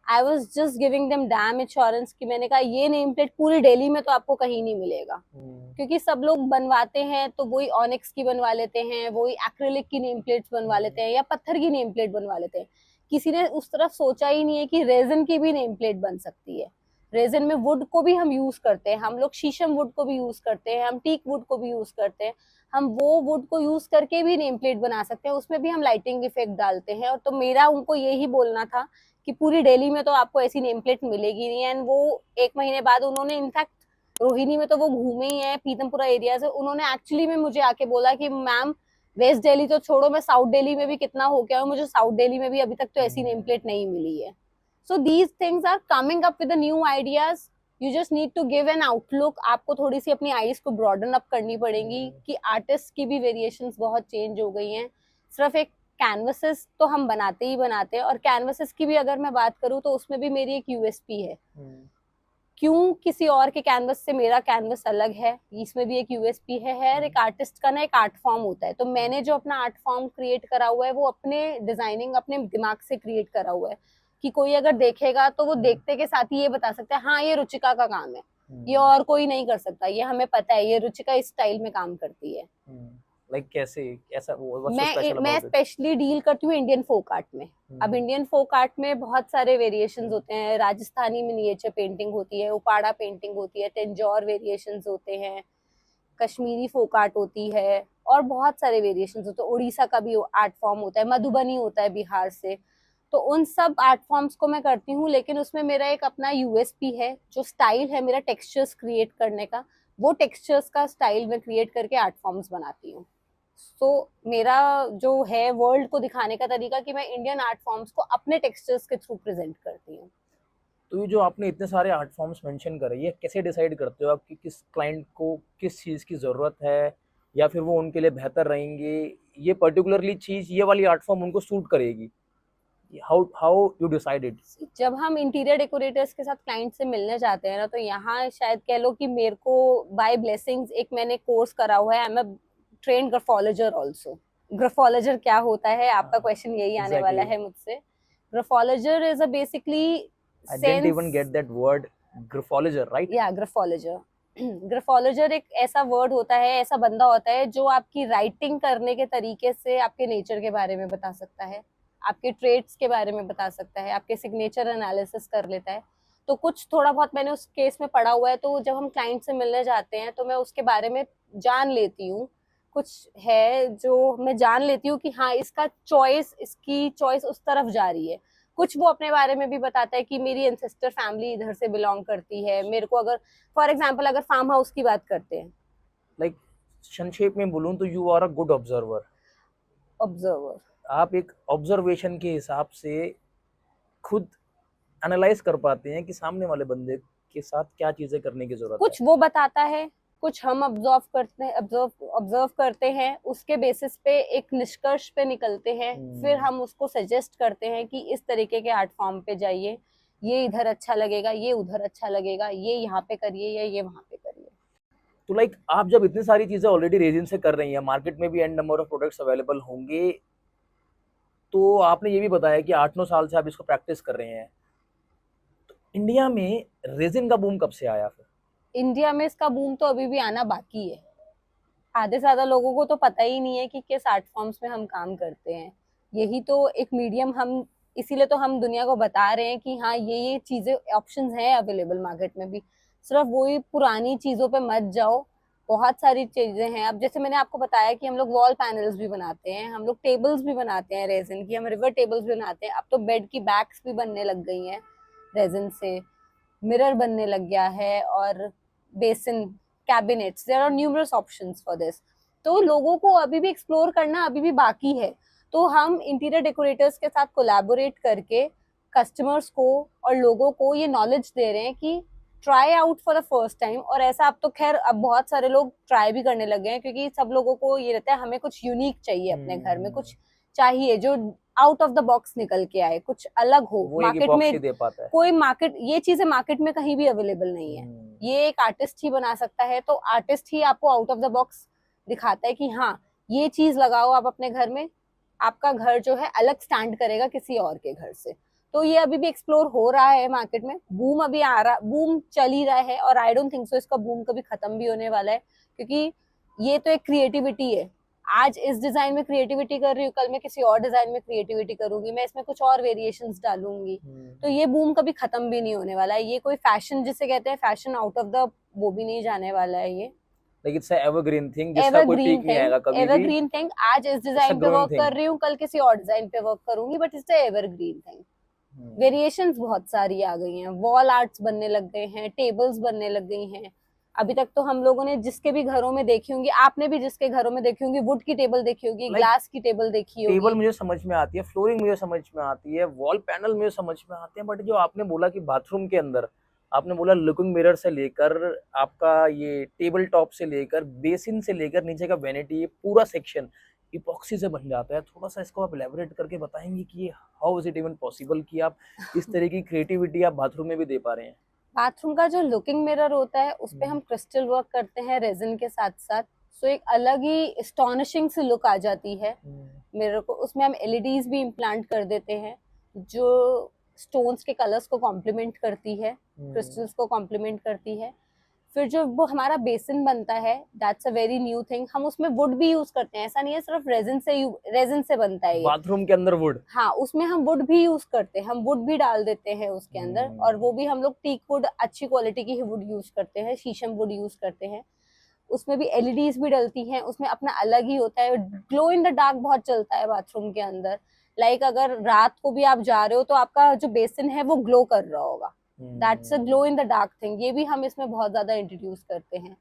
I was just giving them dam insurance कि मैंने कहा ये नेम प्लेट पूरी दिल्ली में तो आपको कहीं नहीं मिलेगा, क्योंकि सब लोग बनवाते हैं तो वही ऑनिक्स की बनवा लेते हैं, वही एक्रिलिक की नेम प्लेट्स बनवा लेते हैं, या पत्थर की नेम प्लेट बनवा लेते हैं। किसी ने उस तरफ सोचा ही नहीं है कि रेजन की भी नेम प्लेट बन सकती है। रेजन में वुड को भी हम यूज करते हैं, हम लोग शीशम वुड को भी यूज करते हैं, हम टीक वुड को भी यूज करते हैं। हम वो वुड को यूज करके भी नेम प्लेट बना सकते हैं, उसमें भी हम लाइटिंग इफेक्ट डालते हैं। और तो मेरा उनको यही बोलना था कि पूरी दिल्ली में तो आपको ऐसी नेम प्लेट मिलेगी नहीं। एंड वो 1 महीने बाद उन्होंने, इनफैक्ट रोहिणी में तो वो घूमे ही हैं, पीतमपुरा एरिया से, उन्होंने एक्चुअली में मुझे आके बोला कि मैम, वेस्ट दिल्ली तो छोड़ो, मैं साउथ दिल्ली में भी कितना हो गया हूँ, मुझे साउथ दिल्ली में भी अभी तक तो ऐसी नेम प्लेट नहीं मिली है। So these things are coming up with new ideas. You just need to give an outlook. आपको थोड़ी सी अपनी आईज को ब्रॉडन अप करनी पड़ेगी कि आर्टिस्ट की भी वेरिएशंस बहुत चेंज हो गई हैं। सिर्फ एक कैनवसेस तो हम बनाते ही बनाते हैं, और कैनवसेस की भी अगर मैं बात करूँ तो उसमें भी मेरी एक यूएसपी है। क्यों किसी और के कैनवस से मेरा कैनवस अलग है, इसमें भी एक यूएसपी है। हर एक आर्टिस्ट का ना एक आर्ट फॉर्म होता है, तो मैंने जो अपना आर्ट फॉर्म क्रिएट करा हुआ है वो अपने डिजाइनिंग, अपने दिमाग से क्रिएट करा हुआ है, कि कोई अगर देखेगा तो वो देखते के साथ ही ये बता सकता है, हाँ ये रुचिका का काम है, ये और कोई नहीं कर सकता, ये हमें पता है, ये रुचिका इस स्टाइल में काम करती है। लाइक कैसे, ऐसा वो मैं स्पेशली डील करती हूँ इंडियन फोक आर्ट में। अब इंडियन फोक आर्ट में बहुत सारे वेरिएशंस होते हैं। राजस्थानी मिनिएचर पेंटिंग होती है, उपाड़ा पेंटिंग होती है, टेंजौर वेरिएशंस होते हैं, कश्मीरी फोक आर्ट होती है, और बहुत सारे वेरिएशंस होते हैं। उड़ीसा का भी आर्ट फॉर्म होता है, मधुबनी होता है बिहार से। तो उन सब आर्ट फॉर्म्स को मैं करती हूँ, लेकिन उसमें मेरा एक अपना यूएसपी है, जो स्टाइल है मेरा टेक्सचर्स क्रिएट करने का, वो टेक्सचर्स का स्टाइल में क्रिएट करके आर्ट फॉर्म्स बनाती हूँ। तो मेरा जो है वर्ल्ड को दिखाने का तरीका कि मैं इंडियन आर्ट फॉर्म्स को अपने टेक्सचर्स के थ्रू प्रेजेंट करती हूँ। तो ये जो आपने इतने सारे आर्ट फॉर्म्स मेंशन करे, ये कैसे डिसाइड करते हो आप कि किस क्लाइंट को किस चीज़ की ज़रूरत है, या फिर वो उनके लिए बेहतर रहेंगे, ये पर्टिकुलरली चीज़, ये वाली आर्ट फॉर्म उनको सूट करेगी? How you decided? जब हम इंटीरियर डेकोरेटर्स के साथ क्लाइंट से मिलने जाते हैं ना, तो यहाँ शायद कह लो कि मेरे को बाय ब्लेसिंग्स एक मैंने कोर्स करा हुआ है, I am a trained graphologer also. Graphologer क्या होता है, आपका क्वेश्चन यही आने वाला exactly. है मुझसे. Graphologer is a basically I didn't even get that word, graphologer, right? या ग्राफोलॉजर. ग्राफोलॉजर एक ऐसा वर्ड होता है, ऐसा बंदा होता है जो आपकी राइटिंग करने के तरीके से आपके नेचर के बारे में बता सकता है, आपके ट्रेट्स के बारे में बता सकता है, आपके सिग्नेचर एनालिसिस कर लेता है. तो कुछ थोड़ा बहुत मैंने उस केस में पढ़ा हुआ है, तो जब हम क्लाइंट से मिलने जाते हैं तो मैं उसके बारे में जान लेती हूँ. कुछ है जो मैं जान लेती हूँ कि हाँ इसकी चॉइस उस तरफ जा रही है. कुछ वो अपने बारे में भी बताता है कि मेरी एंसेस्टर फैमिली इधर से बिलोंग करती है. मेरे को अगर फॉर एग्जांपल अगर फार्म हाउस की बात करते हैं, लाइक संक्षेप में बोलूं तो you are a good observer. Observer. आप एक ऑब्जर्वेशन के हिसाब से खुद एनालाइज कर पाते हैं कि सामने वाले बंदे के साथ क्या चीजें करने की जरूरत कुछ वो बताता है, कुछ हम ऑब्जर्व करते हैं, उसके बेसिस पे एक निष्कर्ष पे निकलते हैं. फिर हम उसको सजेस्ट करते हैं कि इस तरीके के आर्ट फॉर्म पे जाइए, ये इधर अच्छा लगेगा, ये उधर अच्छा लगेगा, ये यहाँ पे करिए या ये वहाँ पे करिए. तो लाइक आप जब इतनी सारी चीजें ऑलरेडी रेजिन से कर रही हैं, मार्केट में भी and number of products available होंगे, तो आपने ये भी बताया कि 8-9 साल से आप इसको प्रैक्टिस कर रहे हैं. तो इंडिया में रेजिन का बूम कब से आया फिर? इंडिया में इसका बूम तो अभी भी आना बाकी है. आधे से ज्यादा लोगों को तो पता ही नहीं है कि किस आर्ट फॉर्म्स में हम काम करते हैं. यही तो एक मीडियम हम, इसीलिए तो हम दुनिया को बता रहे हैं कि हाँ ये चीजें ऑप्शंस हैं अवेलेबल मार्केट में भी. सिर्फ वही पुरानी चीजों पे मत जाओ, बहुत सारी चीजें हैं. अब जैसे मैंने आपको बताया कि हम लोग वॉल पैनल्स भी बनाते हैं, हम लोग टेबल्स भी बनाते हैं रेजिन की, हम रिवर टेबल्स भी बनाते हैं. अब तो बेड की बैक्स भी बनने लग गई हैं रेजिन से, मिरर बनने लग गया है, और basin cabinets. There are numerous options for this. तो लोगों को अभी भी एक्सप्लोर करना अभी भी बाकी है. तो हम इंटीरियर डेकोरेटर्स के साथ कोलैबोरेट करके कस्टमर्स को और लोगों को ये नॉलेज दे रहे हैं कि try out for the first time. और ऐसा अब तो खैर अब बहुत सारे लोग ट्राई भी करने लगे हैं, क्योंकि सब लोगों को ये रहता है हमें कुछ यूनिक चाहिए अपने घर में, कुछ चाहिए जो आउट ऑफ द बॉक्स निकल के आए, कुछ अलग हो. वो मार्केट में दे पाता है. कोई मार्केट, ये चीजें मार्केट में कहीं भी अवेलेबल नहीं है. ये एक आर्टिस्ट ही बना सकता है. तो आर्टिस्ट ही आपको आउट ऑफ द बॉक्स दिखाता है कि हाँ ये चीज लगाओ आप अपने घर में, आपका घर जो है अलग स्टैंड करेगा किसी और के घर से. तो ये अभी भी एक्सप्लोर हो रहा है मार्केट में. बूम अभी आ रहा, बूम चल ही रहा है, और आई डोंट थिंक सो इसका बूम कभी खत्म भी होने वाला है, क्योंकि ये तो एक क्रिएटिविटी है. आज इस डिजाइन में क्रिएटिविटी कर रही हूँ, कल मैं किसी और डिजाइन में क्रिएटिविटी करूंगी, मैं इसमें कुछ और वेरिएशंस डालूंगी. तो ये बूम कभी खत्म भी नहीं होने वाला है. ये कोई फैशन जिसे कहते हैं फैशन आउट ऑफ द वो भी नहीं जाने वाला है. ये like it's a evergreen thing जिसका कोई पीक नहीं आएगा कभी भी. Evergreen thing. आज इस डिजाइन पे वर्क कर रही हूँ, कल किसी और डिजाइन पे वर्क करूंगी, but it's a evergreen thing. Variations बहुत सारी आ गई हैं, वॉल आर्ट्स बनने लग गए हैं, टेबल्स बनने लग गई हैं. अभी तक तो हम लोगों ने जिसके भी घरों में देखी होंगी, आपने भी जिसके घरों में देखी होंगी, वुड की टेबल देखी होगी, ग्लास की टेबल देखी होगी. टेबल मुझे समझ में आती है, फ्लोरिंग मुझे समझ में आती है, वॉल पैनल मुझे समझ में आते हैं, बट जो आपने बोला कि बाथरूम के अंदर, आपने बोला लुकिंग मिरर से लेकर आपका ये टेबल टॉप से लेकर बेसिन से लेकर नीचे का वैनिटी, ये पूरा सेक्शन इपॉक्सी से बन जाता है. थोड़ा सा इसको आप एलैबोरेट करके बताएंगे कि how is it even possible कि आप इस तरह की क्रिएटिविटी आप बाथरूम में भी दे पा रहे हैं? बाथरूम का जो लुकिंग मिरर होता है उस पे हम क्रिस्टल वर्क करते हैं रेजिन के साथ साथ. सो एक अलग ही एस्टॉनिशिंग सी लुक आ जाती है मिरर को. उसमें हम एलईडीज भी इम्प्लांट कर देते हैं जो स्टोन्स के कलर्स को कॉम्प्लीमेंट करती है, क्रिस्टल्स को कॉम्प्लीमेंट करती है. फिर जो वो हमारा बेसिन बनता है, that's a very new thing. हम उसमें वुड भी यूज करते हैं, ऐसा नहीं है सिर्फ रेजिन से बनता है ये. बाथरूम के अंदर वुड? हाँ, उसमें हम वुड भी यूज करते हैं, हम वुड भी डाल देते हैं उसके अंदर. और वो भी हम लोग टीक वुड, अच्छी क्वालिटी की वुड यूज करते हैं, शीशम वुड यूज करते हैं. उसमें भी एलईडीज भी डलती हैं, उसमें अपना अलग ही होता है. ग्लो इन द डार्क बहुत चलता है बाथरूम के अंदर. लाइक अगर रात को भी आप जा रहे हो तो आपका जो बेसिन है वो ग्लो कर रहा होगा. That's a glow in the dark thing. ये भी हम इसमें बहुत ज्यादा इंट्रोड्यूस करते हैं.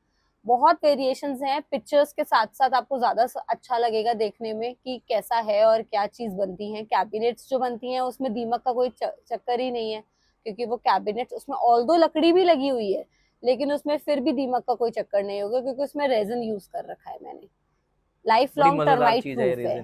बहुत वेरिएशंस हैं. पिक्चर्स के साथ साथ आपको ज्यादा अच्छा लगेगा देखने में कि कैसा है और क्या चीज बनती है. कैबिनेट्स जो बनती हैं उसमें दीमक का कोई चक्कर ही नहीं है, क्योंकि वो कैबिनेट्स, उसमें ऑल्दो लकड़ी भी लगी हुई है लेकिन उसमें फिर भी दीमक का कोई चक्कर नहीं होगा, क्योंकि उसमें रेजिन यूज कर रखा है मैंने. लाइफ लॉन्ग टर्माइट प्रूफ है.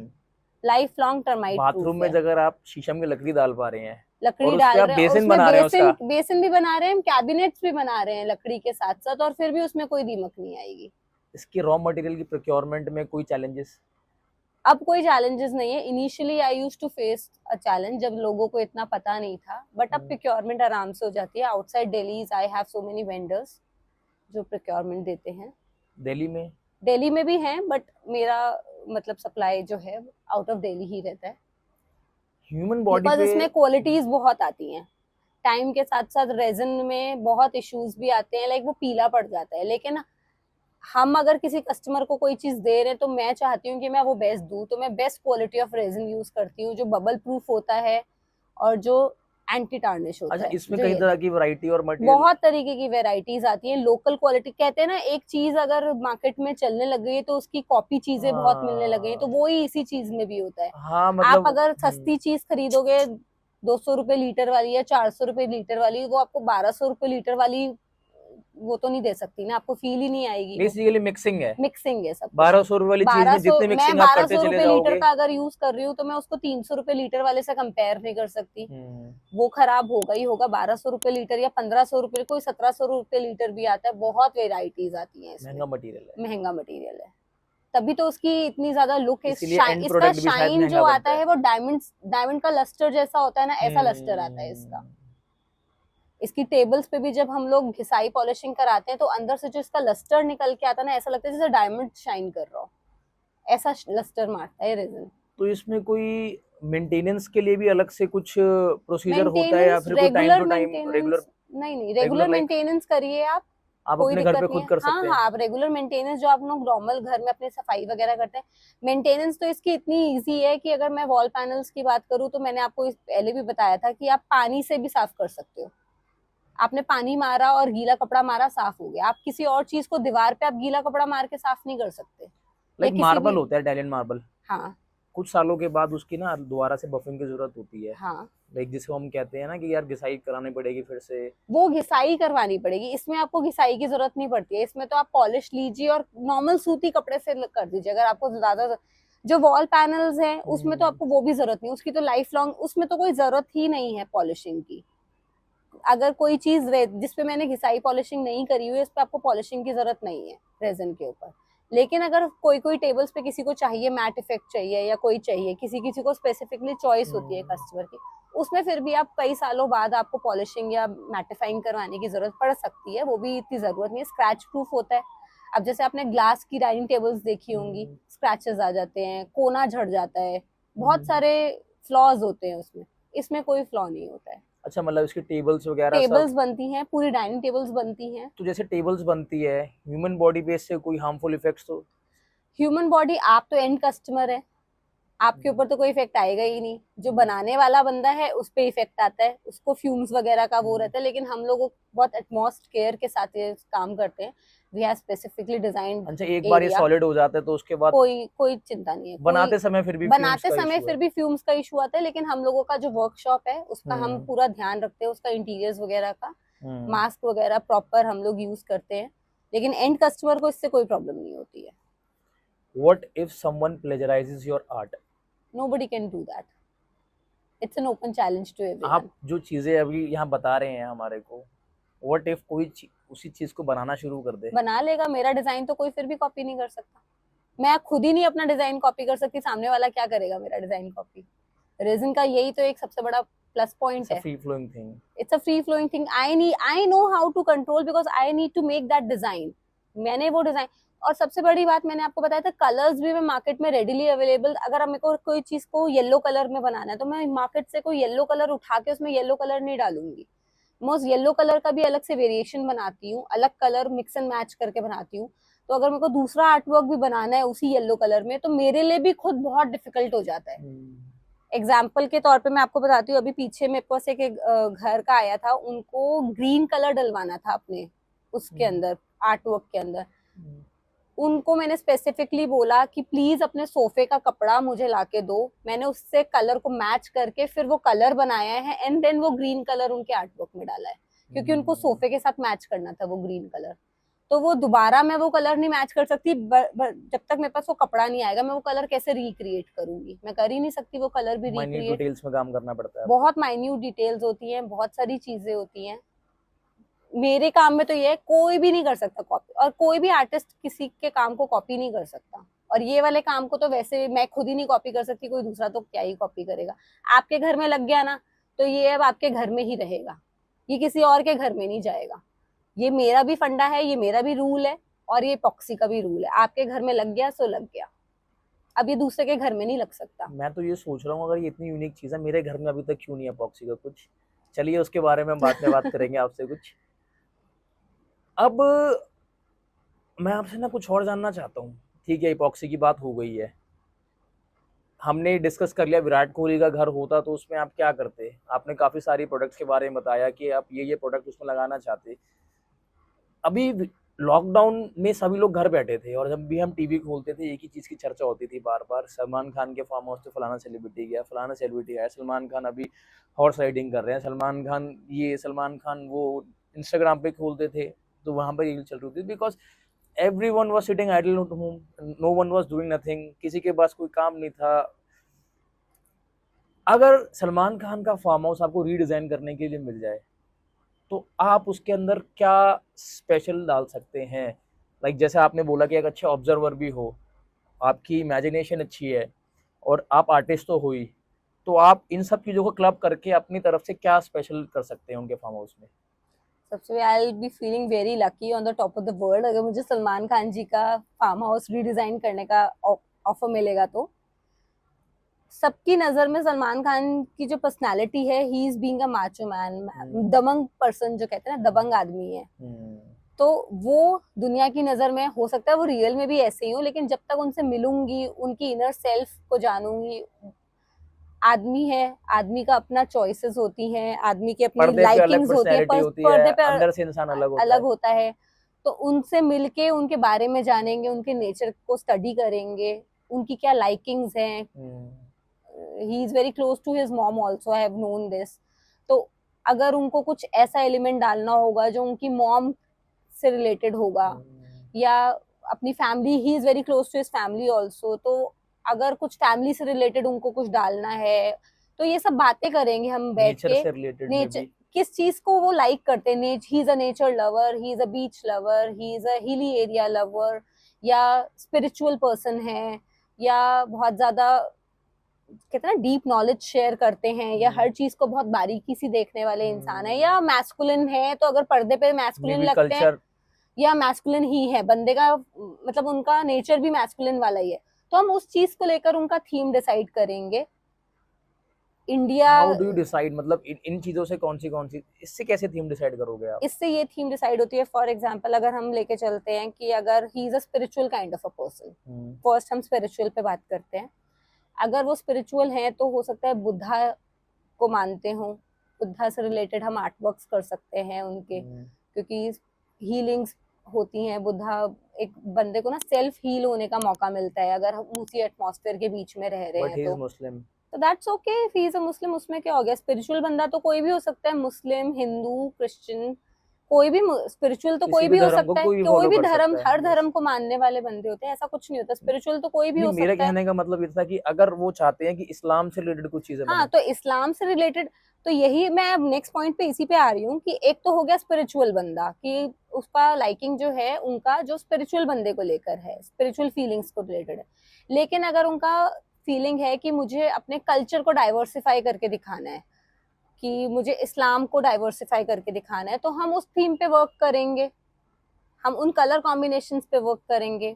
Life long termite. बाथरूम में अगर आप शीशम की लकड़ी डाल पा रहे हैं, लकड़ी डाल रहे हैं, बेसिन बना रहे हैं, उसका बेसिन भी बना रहे हैं, कैबिनेट्स भी बना रहे हैं लकड़ी के साथ साथ, और फिर भी उसमें कोई दीमक नहीं आएगी. इसके रॉ मटेरियल की प्रोक्योरमेंट में कोई चैलेंजेस? अब कोई चैलेंजेस नहीं है। Initially I used to face a challenge जब लोगों को इतना पता नहीं था, बट अब प्रोक्योरमेंट आराम से हो जाती है। Outside Delhi I have so many vendors जो प्रोक्योरमेंट देते हैं। दिल्ली में? दिल्ली में भी हैं, बट मेरा मतलब सप्लाई जो है आउट ऑफ दिल्ली ही रहता है, ह्यूमन बॉडी बिकॉज पे इसमें क्वालिटीज बहुत आती हैं। टाइम के साथ साथ रेजिन में बहुत इश्यूज भी आते हैं, लाइक वो पीला पड़ जाता है। लेकिन हम अगर किसी कस्टमर को कोई चीज दे रहे हैं तो मैं चाहती हूँ कि मैं वो बेस्ट दूं, तो मैं best quality of resin use करती हूँ जो बबल प्रूफ होता है और जो एंटी टार्निश होता अच्छा, है। इसमें जो कई ये तरह की वैरायटी और मटेरियल? बहुत तरीके की वेराइटीज आती हैं। लोकल क्वालिटी कहते हैं ना, एक चीज अगर मार्केट में चलने लग गई है तो उसकी कॉपी चीजें बहुत मिलने लग गई, तो वो ही इसी चीज में भी होता है। हाँ आप मतलब अगर सस्ती चीज खरीदोगे 200 रुपए लीटर वाली या 400 रुपए लीटर वाली, वो आपको 1200 रुपए लीटर वाली वो तो नहीं दे सकती ना, आपको फील ही नहीं आएगी। वो बेसिकली मिक्सिंग है। मिक्सिंग है सब कुछ। 1200 वाली चीज में 1200 जितनी मैं मिक्सिंग आप करते 1200 चले रुपए लीटर जाओगे। का अगर यूज कर रही हूँ तो मैं उसको 300 रुपए लीटर वाले से कंपेयर नहीं कर सकती। वो खराब होगा ही होगा। 1200 रुपए लीटर या 1500 रुपए, कोई 1700 रुपए लीटर भी आता है। बहुत वेराइटीज आती है इसमें। महंगा मटेरियल है, महंगा मटेरियल है, तभी तो उसकी इतनी ज्यादा लुक है। इसीलिए एंड इसका प्रोडक्ट भी शायद शाइन महंगा जो बनता आता है वो डायमंड का लस्टर जैसा होता है ना, ऐसा लस्टर आता है इसका। हम्म। इसकी टेबल्स पे भी जब हम लोग घिसाई पॉलिशिंग कराते हैं तो अंदर से जो इसका लस्टर निकल के आता है ना, ऐसा लगता है जैसे डायमंड शाइन कर रहा हो। ऐसा लस्टर मारता है रेजिन। तो इसमें कोई मेंटेनेंस के लिए भी अलग से कुछ प्रोसीजर होता है या मेंटेनेंस, फिर कोई time regular to time maintenance नहीं, रेगुलर रेगुलर लाइक मेंटेनेंस करिए आप, आप कोई अपने घर दिक्कत पे नहीं खुद है। कर हाँ सकते हाँ, हैं? आप रेगुलर मेंटेनेंस जो आप लोग नॉर्मल घर में अपनी सफाई वगैरह करते हैं, मेंटेनेंस तो इसकी इतनी इजी है कि अगर मैं वॉल पैनल्स की बात करूँ तो मैंने आपको पहले भी बताया था कि आप पानी से भी साफ कर सकते हो। आपने पानी मारा और गीला कपड़ा मारा, साफ हो गया। आप किसी और चीज को दीवार पे आप गीला कपड़ा मार के साफ नहीं कर सकते, या लाइक किसी मार्बल भी। होता है, इटालियन मार्बल, हाँ कुछ सालों के बाद उसकी ना दोबारा से बफिंग की जरूरत होती है। हाँ, लाइक जिसको हम कहते हैं ना कि यार घिसाई करानी पड़ेगी फिर से। वो घिसाई करवानी पड़ेगी। इसमें आपको घिसाई की जरूरत नहीं पड़ती है। इसमें तो आप पॉलिश लीजिए और नॉर्मल सूती कपड़े से कर दीजिए। अगर आपको ज्यादा जो वॉल पैनल्स हैं उसमें तो आपको वो भी जरूरत नहीं, उसकी तो लाइफ लॉन्ग उसमें तो कोई जरूरत ही नहीं है पॉलिशिंग की। अगर कोई चीज जिसपे मैंने घिसाई पॉलिशिंग नहीं करी हुई है, इस पे आपको पॉलिशिंग की जरूरत नहीं है रेजिन के ऊपर। लेकिन अगर कोई कोई टेबल्स पे किसी को चाहिए मैट इफेक्ट चाहिए या कोई चाहिए, किसी किसी को स्पेसिफिकली चॉइस होती है कस्टमर की, उसमें फिर भी आप कई सालों बाद आपको पॉलिशिंग या मैटिफाइंग करवाने की जरूरत पड़ सकती है। वो भी इतनी जरूरत नहीं है, स्क्रैच प्रूफ होता है। अब जैसे आपने ग्लास की डाइनिंग टेबल्स देखी होंगी, स्क्रैचेस आ जाते हैं, कोना झड़ जाता है, बहुत सारे फ्लॉज होते हैं उसमें। इसमें कोई फ्लॉ नहीं होता है। अच्छा, मतलब इसकी टेबल्स वगैरह सब? टेबल्स बनती हैं, पूरी डाइनिंग टेबल्स बनती हैं। तो जैसे टेबल्स बनती है, ह्यूमन बॉडी पे इससे कोई हार्मफुल इफेक्ट्स तो? ह्यूमन बॉडी, आप तो एंड कस्टमर है, आपके ऊपर तो कोई इफेक्ट आएगा ही नहीं। जो बनाने वाला बंदा है उस पे इफेक्ट आता है, उसको फ्यूम्स वगैरह का वो रहता है। लेकिन हम लोग बहुत एटमॉस्ट केयर के साथ ये काम करते हैं। वी हैव स्पेसिफिकली डिजाइंड अच्छा, एक बार ये एरिया। सॉलिड हो जाता है तो उसके बाद कोई कोई चिंता नहीं है। बनाते समय फिर भी बनाते फ्यूम्स का समय इशू फिर है? भी फ्यूम्स का इशू आता है, लेकिन हम लोगों का जो वर्कशॉप है उसका हम हम्म। पूरा ध्यान रखते हैं, उसका इंटीरियर्स वगैरह का, हम्म। मास्क वगैरह प्रॉपर हम लोग यूज करते हैं। लेकिन एंड कस्टमर को इससे कोई प्रॉब्लम नहीं होती है। What if someone plagiarizes your art? Nobody can do that. It's an open challenge to everyone. आप जो चीजें अभी यहाँ बता रहे हैं हमारे को, what if कोई उसी चीज को बनाना शुरू कर दे? बना लेगा। मेरा डिजाइन तो कोई फिर भी कॉपी नहीं कर सकता। मैं खुद ही नहीं अपना डिजाइन कॉपी कर सकती, सामने वाला क्या करेगा मेरा डिजाइन कॉपी। रेजिन का यही तो एक सबसे बड़ा प्लस पॉइंट It's a है। free flowing thing. It's a free flowing thing. I know how to control, because I need to make that design. मैंने वो डिजाइन, और सबसे बड़ी बात मैंने आपको बताया था, कलर्स भी मैं मार्केट में रेडिली अवेलेबल। अगर मेरे को कोई चीज को येलो कलर में बनाना है तो मैं मार्केट से कोई येलो कलर उठा के उसमें येलो कलर नहीं डालूंगी। मैं उस येलो कलर का भी अलग से वेरिएशन बनाती हूँ, अलग कलर मिक्स एंड मैच करके बनाती हूँ। तो अगर मेरे को दूसरा आर्ट वर्क भी बनाना है उसी येलो कलर में तो मेरे लिए भी खुद बहुत डिफिकल्ट हो जाता है। एग्जाम्पल के तौर पे मैं आपको बताती हूँ, अभी पीछे मेरे पास एक घर का आया था, उनको ग्रीन कलर डलवाना था अपने उसके अंदर, आर्ट वर्क के अंदर। उनको मैंने स्पेसिफिकली बोला कि प्लीज अपने सोफे का कपड़ा मुझे लाके दो। मैंने उससे कलर को मैच करके फिर वो कलर बनाया है एंड देन वो ग्रीन कलर उनके आर्ट वर्क में डाला है, क्योंकि उनको सोफे के साथ मैच करना था वो ग्रीन कलर। तो वो दोबारा मैं वो कलर नहीं मैच कर सकती जब तक मेरे पास वो कपड़ा नहीं आएगा। मैं वो कलर कैसे रिक्रिएट करूंगी, मैं कर ही नहीं सकती वो कलर भी माइन्यूट रिक्रिएट। डिटेल्स में काम करना पड़ता है। बहुत माइन्यूट डिटेल्स होती हैं, बहुत सारी चीजें होती हैं। मेरे काम में तो ये है, कोई भी नहीं कर सकता कॉपी, और कोई भी आर्टिस्ट किसी के काम को कॉपी नहीं कर सकता। और ये वाले काम को तो वैसे मैं खुद ही नहीं कॉपी कर सकती, कोई दूसरा तो क्या ही कॉपी करेगा। आपके घर में लग गया ना, तो ये अब आपके घर में ही रहेगा, ये किसी और के घर में नहीं जाएगा। ये मेरा भी फंडा है, ये मेरा भी रूल है, और ये पॉक्सी का भी रूल है। आपके घर में लग गया सो लग गया, अब ये दूसरे के घर में नहीं लग सकता। मैं तो ये सोच रहा हूँ, अगर ये इतनी यूनिक चीज़ है, मेरे घर में अभी तक क्यों नहीं है पॉक्सी का कुछ। चलिए उसके बारे में हम बाद में बात करेंगे आपसे कुछ। अब मैं आपसे ना कुछ और जानना चाहता हूँ। ठीक है, इपॉक्सी की बात हो गई है, हमने डिस्कस कर लिया विराट कोहली का घर होता तो उसमें आप क्या करते। आपने काफ़ी सारी प्रोडक्ट्स के बारे में बताया कि आप ये प्रोडक्ट उसमें लगाना चाहते। अभी लॉकडाउन में सभी लोग घर बैठे थे, और जब भी हम टीवी खोलते थे एक ही चीज़ की चर्चा होती थी बार बार, सलमान खान के फार्म हाउस पे फलाना सेलिब्रिटी गया, फलाना सेलिब्रिटी आया, सलमान खान अभी हॉर्स राइडिंग कर रहे हैं, सलमान खान ये, सलमान खान वो। इंस्टाग्राम पे खोलते थे तो वहाँ पर रील चल रही थी, because everyone was sitting idle at home, no one was doing nothing, किसी के पास कोई काम नहीं था। अगर सलमान खान का फार्म हाउस आपको रीडिजाइन करने के लिए मिल जाए तो आप उसके अंदर क्या स्पेशल डाल सकते हैं। लाइक जैसे आपने बोला कि एक अच्छे ऑब्जर्वर भी हो, आपकी इमेजिनेशन अच्छी है, और आप आर्टिस्ट तो हो ही, तो आप इन सब चीज़ों को क्लब करके अपनी तरफ से क्या स्पेशल कर सकते हैं उनके फार्म हाउस में। सबसे I will be feeling very lucky on the top of the world अगर मुझे सलमान खान जी का फार्म हाउस रीडिजाइन करने का ऑफर मिलेगा तो। सबकी नजर में सलमान खान की जो पर्सनालिटी है, he is being a macho man, दबंग पर्सन जो कहते हैं ना, दबंग आदमी है। तो वो दुनिया की नजर में हो सकता है वो रियल में भी ऐसे ही हो, लेकिन जब तक उनसे मिलूंगी, उनकी इनर सेल्फ को जानूंगी। आदमी है, आदमी का अपना चॉइसेस होती हैं, आदमी की अपनी पर्दे पे अलग लाइकिंग्स होती हैं, पर्सनैलिटी होती है, पर्दे पे अंदर से इंसान अलग होता है। तो उनसे मिलके उनके बारे में जानेंगे, उनके नेचर को स्टडी करेंगे, उनकी क्या लाइकिंग्स हैं। He is very close to his mom also, I have known this. तो अगर उनको कुछ ऐसा एलिमेंट डालना होगा जो उनकी मॉम से रिलेटेड होगा, या अपनी family, he is very close to his family also, तो अगर कुछ फैमिली से रिलेटेड उनको कुछ डालना है तो ये सब बातें करेंगे हम बैठ नेचर के। से रिलेटेड नेचर किस चीज को वो लाइक करते हैं, he is a nature lover, he is a beach lover, he is a hilly area lover, या स्पिरिचुअल पर्सन है, या बहुत ज्यादा कहते हैं ना डीप नॉलेज शेयर करते हैं, या हर चीज को बहुत बारीकी से देखने वाले इंसान है, या मैस्कुलिन है, तो अगर पर्दे पे मैस्कुलिन लगते हैं, या मैस्कुलिन ही है बंदे का, मतलब उनका नेचर भी मैस्कुलिन वाला ही है। तो हम उस चीज को लेकर उनका थीम डिसाइड करेंगे। India, how do you decide, मतलब इन चीजों से कौन सी इससे कैसे थीम डिसाइड करोगे आप। इससे ये थीम डिसाइड होती है, फॉर एग्जांपल अगर हम लेके चलते हैं कि अगर ही is a spiritual kind of a person, first हम स्पिरिचुअल पे बात करते हैं। अगर वो स्पिरिचुअल है तो हो सकता है बुद्धा को मानते हो, बुद्धा से रिलेटेड हम आर्ट वर्क्स कर सकते हैं उनके, क्योंकि हीलिंग्स होती हैं। बुद्धा, एक बंदे को ना सेल्फ हील होने का मौका मिलता है अगर हम उसी एटमॉस्फेयर के बीच में रह रहे हैं तो that's okay if he is a Muslim, उसमें क्या हो गया। स्पिरिचुअल बंदा तो कोई भी हो सकता है, मुस्लिम, हिंदू, क्रिश्चियन, कोई भी स्पिरिचुअल तो कोई भी हो सकता है, कोई भी धर्म, हर धर्म को मानने वाले बंदे होते हैं, ऐसा कुछ नहीं होता। स्पिरिचुअल तो कोई भी हो सकता है। मेरे कहने का मतलब ये था कि अगर वो चाहते हैं कि इस्लाम से रिलेटेड कुछ चीजें हाँ, तो इस्लाम से रिलेटेड, तो यही मैं अब नेक्स्ट पॉइंट पे इसी पे आ रही हूँ कि एक तो हो गया स्पिरिचुअल बंदा, कि उसका लाइकिंग जो है उनका जो स्पिरिचुअल बंदे को लेकर है, स्पिरिचुअल फीलिंग्स को रिलेटेड है। लेकिन अगर उनका फीलिंग है कि मुझे अपने कल्चर को डाइवर्सिफाई करके दिखाना है, कि मुझे इस्लाम को डाइवर्सिफाई करके दिखाना है, तो हम उस थीम पे वर्क करेंगे, हम उन कलर कॉम्बिनेशंस पे वर्क करेंगे।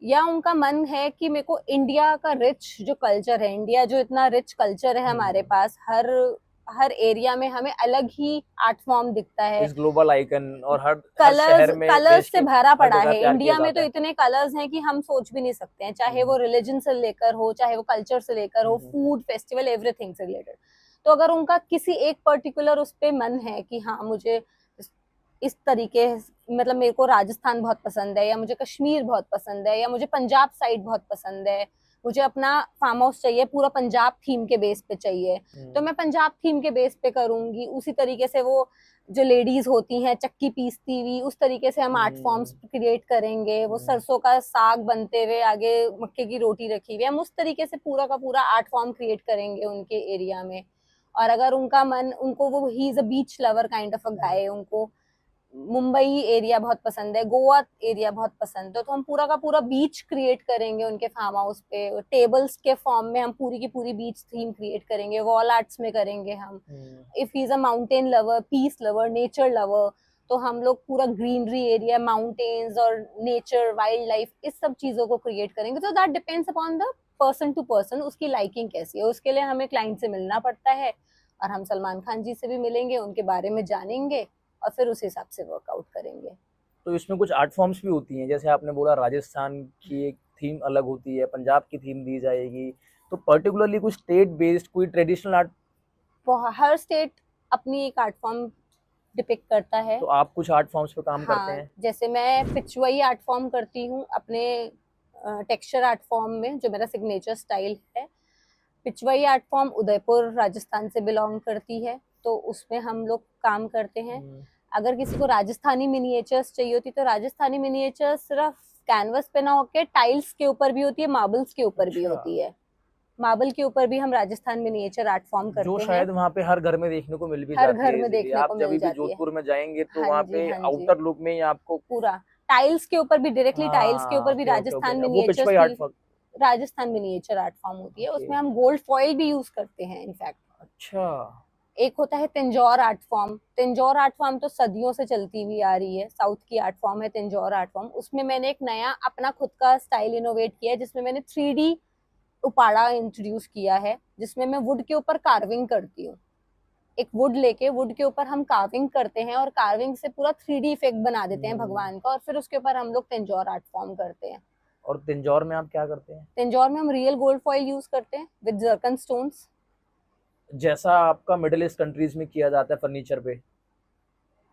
या उनका मन है कि मेरे को इंडिया का रिच जो कल्चर है, इंडिया जो इतना रिच कल्चर है हमारे पास, हर एरिया में हमें अलग ही आर्ट फॉर्म दिखता है, इस ग्लोबल आइकन, और हर शहर में कलर्स से भरा पड़ा है। प्यार इंडिया किया में तो जाता है। इतने कलर्स हैं कि हम सोच भी नहीं सकते हैं, चाहे वो रिलीजन से लेकर हो, चाहे वो कल्चर से लेकर हो, फूड, फेस्टिवल, एवरीथिंग से रिलेटेड। तो अगर उनका किसी एक पर्टिकुलर उस पे मन है कि हाँ मुझे इस तरीके, मतलब मेरे को राजस्थान बहुत पसंद है, या मुझे कश्मीर बहुत पसंद है, या मुझे पंजाब साइड बहुत पसंद है, मुझे अपना फार्म हाउस चाहिए पूरा पंजाब थीम के बेस पे चाहिए, तो मैं पंजाब थीम के बेस पे करूंगी। उसी तरीके से वो जो लेडीज होती हैं चक्की पीसती हुई, उस तरीके से हम आर्ट फॉर्म्स क्रिएट करेंगे। वो सरसों का साग बनते हुए, आगे मक्के की रोटी रखी हुई, हम उस तरीके से पूरा का पूरा आर्ट फॉर्म क्रिएट करेंगे उनके एरिया में। और अगर उनका मन, उनको वो he is a beach lover kind of a guy, उनको मुंबई एरिया बहुत पसंद है, गोवा एरिया बहुत पसंद है, तो हम पूरा का पूरा बीच क्रिएट करेंगे उनके फार्म हाउस पे। टेबल्स के फॉर्म में हम पूरी की पूरी बीच थीम क्रिएट करेंगे, वॉल आर्ट्स में करेंगे हम। If he is a mountain lover, peace lover, nature lover, तो हम लोग पूरा ग्रीनरी एरिया, माउंटेन्स और नेचर, वाइल्ड लाइफ, इस सब चीजों को क्रिएट करेंगे। तो that depends upon the person to person, उसकी लाइकिंग कैसी है। उसके लिए हमें क्लाइंट से मिलना पड़ता है, और हम सलमान खान जी से भी मिलेंगे, उनके बारे में जानेंगे, और फिर उस हिसाब से वर्कआउट करेंगे। तो इसमें कुछ आर्ट फॉर्म्स भी होती हैं, जैसे आपने बोला राजस्थान की एक थीम अलग होती है, पंजाब की थीम दी जाएगी, तो पर्टिकुलरली कुछ स्टेट बेस्ड कोई ट्रेडिशनल आर्ट? हर स्टेट अपनी एक आर्ट फॉर्म डिपिक्ट करता है। तो आप कुछ आर्ट फॉर्म्स पे काम करते हाँ, हैं? जैसे मैं पिचवई आर्ट फॉर्म करती हूँ अपने टेक्सचर आर्ट फॉर्म में, जो मेरा सिग्नेचर स्टाइल है। पिचवई आर्ट फॉर्म उदयपुर राजस्थान से बिलोंग करती है, तो उसमें हम लोग काम करते हैं। अगर किसी को राजस्थानी मिनिएचर्स चाहिए होती, तो राजस्थानी मिनिएचर्स सिर्फ कैनवस पे ना होके टाइल्स के ऊपर भी होती है, मार्बल्स के ऊपर भी अच्छा। होती है। मार्बल के ऊपर भी हम राजस्थान मिनिएचर आर्ट फॉर्म जो करते हैं। शायद वहाँ पे हर घर में देखने को मिल भी हर जाती घर है में इजीली। देखने आप को जब मिल भी जाती है। जोधपुर में जाएंगे तो हाँ वहाँ जी, पे हाँ जी, आउटर लुक में ही आपको पूरा टाइल्स के ऊपर भी, डायरेक्टली टाइल्स के हाँ ऊपर भी ओके ओके राजस्थान ओके वो मिनिएचर्स पिछवाई आर्ट की, form. Rajasthan miniature art form होती है। ओके। उसमें हम गोल्ड फॉइल भी यूज करते हैं इनफैक्ट। अच्छा। एक होता है Tanjore art form. Tanjore art form तो सदियों से चलती हुई आ रही है, साउथ की आर्ट फॉर्म है तंजौर आर्ट फॉर्म। उसमें मैंने एक नया अपना खुद का स्टाइल इनोवेट किया है, जिसमें मैंने 3D उपाड़ा इंट्रोड्यूस किया है, जिसमें मैं वुड के ऊपर कार्विंग करती हूँ। एक वुड लेके वुड के ऊपर हम कार्विंग करते हैं, और कार्विंग से पूरा 3D इफेक्ट बना देते हैं भगवान का, और फिर उसके ऊपर हम लोग तंजौर आर्ट फॉर्म करते हैं। और तंजौर में आप क्या करते हैं? तंजौर में हम रियल गोल्ड फॉइल यूज करते हैं विद जर्कन स्टोन्स। जैसा आपका मिडिल ईस्ट कंट्रीज में किया जाता है फर्नीचर पे?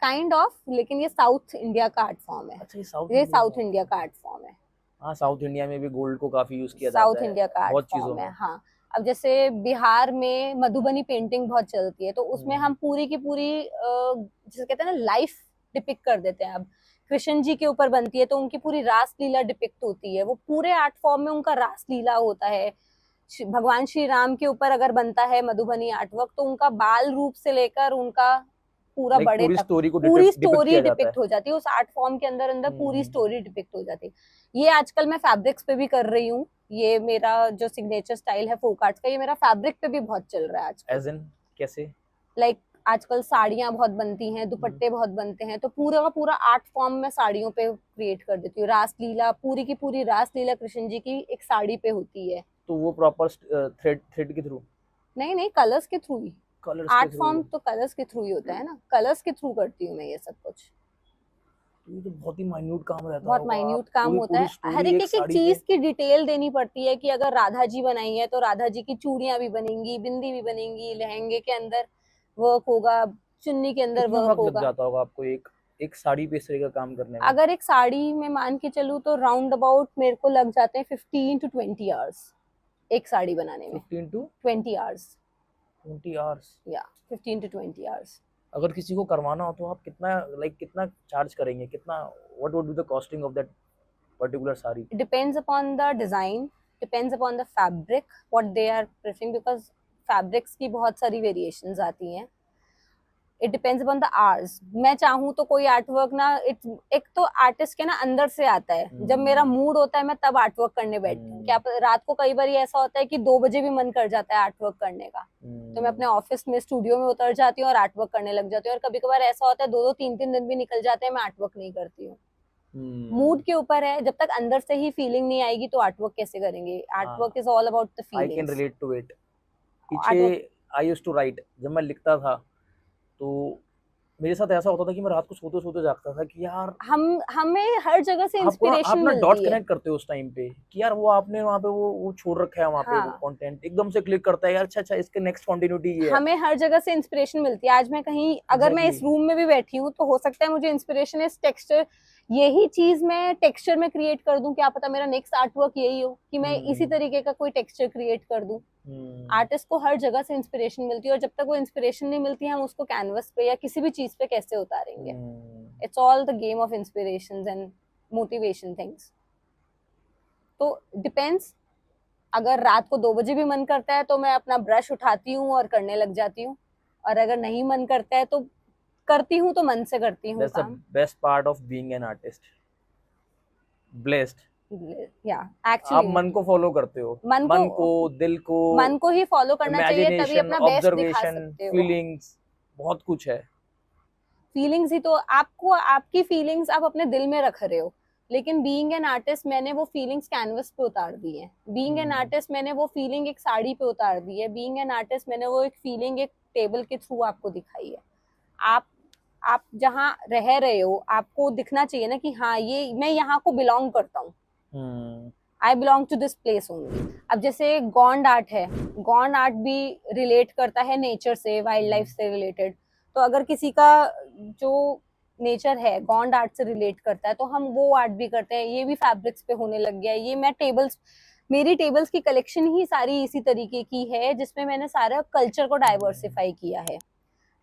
काइंड ऑफ, लेकिन ये साउथ इंडिया का आर्ट फॉर्म है। अच्छा ये साउथ ये इंडिया साउथ में? इंडिया का आर्ट फॉर्म है। हाँ साउथ इंडिया में भी गोल्ड को काफी यूज किया साउथ जाता है इंडिया का आर्ट बहुत चीजों फॉर्म है, में। हाँ। अब जैसे बिहार में मधुबनी पेंटिंग बहुत चलती है, तो उसमें हम पूरी की पूरी जिसे कहते हैं ना लाइफ डिपिक्ट कर देते हैं। अब कृष्ण जी के ऊपर बनती है, तो उनकी पूरी रास लीला डिपिक्ट होती है, वो पूरे आर्ट फॉर्म में उनका रास लीला होता है। भगवान श्री राम के ऊपर अगर बनता है मधुबनी आर्टवर्क, तो उनका बाल रूप से लेकर उनका पूरा लाइक बड़े पूरी तक स्टोरी को पूरी डिपिक्ट स्टोरी किया जाता है। डिपिक्ट हो जाती है उस आर्ट फॉर्म के अंदर। अंदर पूरी हम्म, स्टोरी डिपिक्ट हो जाती है। ये आजकल मैं फैब्रिक्स पे भी कर रही हूँ। ये मेरा जो सिग्नेचर स्टाइल है फोक आर्ट्स का, ये मेरा फैब्रिक पे भी बहुत चल रहा है आजकल। एज इन कैसे? लाइक आजकल साड़ियां बहुत बनती हैं, दुपट्टे बहुत बनते हैं, तो पूरा का पूरा आर्ट फॉर्म में साड़ियों पे क्रिएट कर देती हूँ। रास लीला, पूरी की पूरी रास लीला कृष्ण जी की एक साड़ी पे होती है। तो वो प्रॉपर थ्रेड थ्रेड के थ्रू? नहीं नहीं, कलर्स के थ्रू ही। कलर्स के आर्ट थ्रू? फॉर्म तो कलर्स के थ्रू ही होता है ना, कलर्स के थ्रू करती हूँ मैं ये सब कुछ। ये तो बहुत ही माइन्यूट काम रहता बहुत होगा। आप माइन्यूट काम पूरी होता पूरी है, हर स्टोरी एक एक एक एक साड़ी पे। चीज की डिटेल देनी पड़ती है, कि अगर राधा जी बनाई है तो राधा जी की चूड़ियां भी बनेंगी, बिंदी भी बनेंगी, लहंगे के अंदर वर्क होगा, चुन्नी के अंदर कितना वर्क वक्त लग होगा। जाता होगा आपको एक एक साड़ी पे इस तरह का काम करने में? अगर एक साड़ी में मान के चलूँ, तो राउंड अबाउट मेरे को लग जाते हैं 15 to 20 आवर्स एक साड़ी बनाने में। 15 to 20 आवर्स, 20 आवर्स? या 15 to 20 आवर्स। अगर किसी को करवाना हो तो आप कितना कितना चार्ज करेंगे, कितना what would be the costing of that particular sari? Depends upon the design, depends upon the fabric what they are preferring, because fabrics की बहुत सारी variations आती हैं। It depends upon the arts. मैं चाहूँ तो कोई आर्ट वर्क ना, एक तो आर्टिस्ट के ना अंदर से आता है, जब मेरा मूड होता है मैं तब आर्ट वर्क करने बैठती हूँ। क्या रात को कई बार ऐसा होता है कि 2 बजे भी मन कर जाता है आर्ट वर्क करने का, तो मैं अपने ऑफिस में स्टूडियो में उतर जाती हूँ और आर्ट वर्क करने लग जाती हूँ। और कभी कभार ऐसा होता है 2-2 3-3 दिन भी निकल जाते हैं, मैं आर्ट वर्क नहीं करती हूँ। मूड के ऊपर है, जब तक अंदर से ही फीलिंग नहीं आएगी तो आर्ट वर्क कैसे करेंगे। Art work is all about the I can feelings. Relate to it. Art पीछे work I used to write, जब मैं लिखता था तो मेरे साथ ऐसा होता था कि मैं रात को सोते सोते जागता था कि यार हमें हर जगह से आपको ना आप इंस्पिरेशन ना डॉट मिलती है। कनेक्ट करते हो उस टाइम पे कि यार वो आपने वहाँ पे वो छोड़ रखा है वहाँ पे, वो हाँ, कंटेंट एकदम से क्लिक करता है यार, अच्छा अच्छा इसके नेक्स्ट कंटिन्यूटी ये है। हमें हर जगह से इंस्पिरेशन मिलती है। आज मैं कहीं, अगर मैं इस एग्जैक्टली। रूम में भी बैठी हूँ, तो हो सकता है मुझे इंस्पिरेशन इस टेक्सचर, यही चीज मैं टेक्सचर में क्रिएट कर दूं। क्या पता मेरा नेक्स्ट आर्ट वर्क यही हो कि मैं इसी तरीके का कोई टेक्सचर क्रिएट कर दूं। आर्टिस्ट को हर जगह से इंस्पिरेशन मिलती है, और जब तक वो इंस्पिरेशन नहीं मिलती है, हम उसको कैनवस पे या किसी भी चीज पे कैसे उतारेंगे। It's all the game of inspirations and motivation things. तो डिपेंड्स। अगर रात को 2 बजे भी मन करता है तो मैं अपना ब्रश उठाती हूँ और करने लग जाती हूँ, और अगर नहीं मन करता है तो करती हूँ तो मन से करती हूँ दैट्स द काम। Best part of being an artist, blessed. या आप एक्चुअली मन को फॉलो करते हो, मन मन को को, दिल को, मन को ही फॉलो करना चाहिए, तभी इमेजिनेशन, अपना बेस्ट दिखा ऑब्जर्वेशन, सकते हो। फीलिंग्स, बहुत कुछ है। फीलिंग्स ही तो आपको, आपकी फीलिंग्स आप अपने दिल में रख रहे हो, लेकिन बीइंग एन आर्टिस्ट मैंने वो फीलिंग्स कैनवस पे उतार दी है। बीइंग एन आर्टिस्ट मैंने वो फीलिंग एक साड़ी पे उतार दी है। बीइंग एन आर्टिस्ट मैंने वो एक फीलिंग एक टेबल के थ्रू आपको दिखाई है। आप जहाँ रह रहे हो आपको दिखना चाहिए ना कि हाँ ये मैं यहाँ को बिलोंग करता हूँ, I belong to this place only. अब जैसे गॉन्ड आर्ट है, गॉन्ड आर्ट भी रिलेट करता है नेचर से, वाइल्ड लाइफ से रिलेटेड। तो अगर किसी का जो नेचर है गॉन्ड आर्ट से रिलेट करता है तो हम वो आर्ट भी करते हैं। ये भी फैब्रिक्स पे होने लग गया है। ये मैं टेबल्स, मेरी टेबल्स की कलेक्शन ही सारी इसी तरीके की है जिसमें मैंने सारा कल्चर को डाइवर्सिफाई किया है।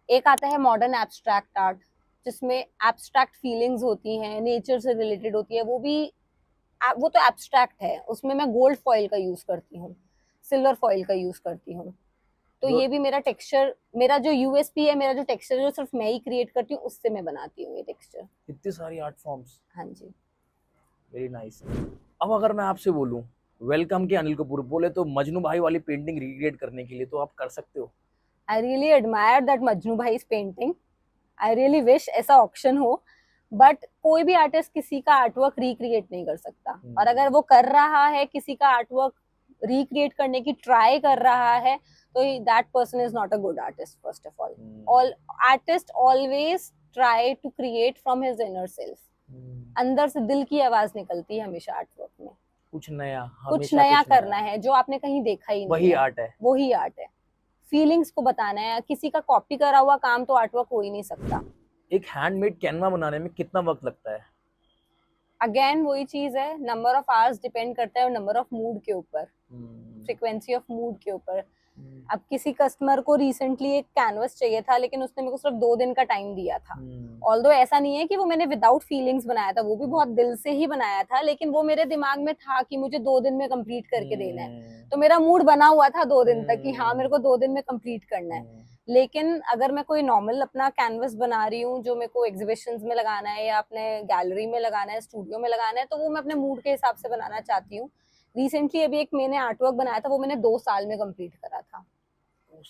एक आता है मॉडर्न एब्स्ट्रैक्ट आर्ट, जिसमें एब्स्ट्रैक्ट फीलिंग्स होती हैं, नेचर से रिलेटेड होती है। वो तो एब्स्ट्रैक्ट है, उसमें मैं गोल्ड फॉइल का यूज करती हूँ, सिल्वर फॉइल का यूज करती हूँ। तो ये भी मेरा टेक्सचर, मेरा जो यूएसपी है, मेरा जो टेक्सचर जो सिर्फ मैं ही क्रिएट करती हूँ, उससे मैं बनाती हूँ ये टेक्सचर। इतनी सारी आर्ट फॉर्म्स, हाँ जी। Very nice. अब अगर मैं आपसे बोलूं, वेलकम के अनिल कपूर बोले तो मजनू भाई वाली पेंटिंग रिक्रिएट करने के लिए, तो आप कर सकते हो? I really admire that Majnu भाई पेंटिंग। आई रियली विश ऐसा ऑप्शन हो, बट कोई भी आर्टिस्ट किसी का आर्टवर्क रिक्रिएट नहीं कर सकता। और अगर वो कर रहा है, किसी का आर्टवर्क रिक्रिएट करने की ट्राई कर रहा है, तो that person is not a good artist. First of all artist always try to create from his inner self. अंदर से दिल की आवाज निकलती है हमेशा आर्टवर्क में। कुछ नया, कुछ हमेशा नया कुछ नया करना है जो आपने कहीं देखा ही नहीं वही है, आर्ट है। वही आर्ट है। फीलिंग्स को बताना है। किसी का कॉपी करा हुआ काम तो आर्टवर्क हो ही नहीं सकता। एक हैंडमेड कैनवा बनाने में कितना वक्त लगता है? अगेन वही चीज है, नंबर ऑफ आवर्स डिपेंड करता है नंबर ऑफ मूड के ऊपर, फ्रीक्वेंसी ऑफ मूड के ऊपर। अब किसी कस्टमर को रिसेंटली एक कैनवस चाहिए था, लेकिन उसने मेरे को सिर्फ 2 दिन का टाइम दिया था। ऑल्दो ऐसा नहीं है कि वो मैंने विदाउट फीलिंग्स बनाया था, वो भी बहुत दिल से ही बनाया था, लेकिन वो मेरे दिमाग में था कि मुझे 2 दिन में कंप्लीट करके देना है। तो मेरा मूड बना हुआ था 2 दिन तक कि हाँ मेरे को 2 दिन में कंप्लीट करना है। लेकिन अगर मैं कोई नॉर्मल अपना कैनवस बना रही हूँ जो मेरे को एग्जीबिशंस में लगाना है या अपने गैलरी में लगाना है, स्टूडियो में लगाना है, तो वो मैं अपने मूड के हिसाब से बनाना चाहती हूँ। रिसेंटली अभी एक मैंने आर्टवर्क बनाया था, वो मैंने 2 साल में कंप्लीट करा था।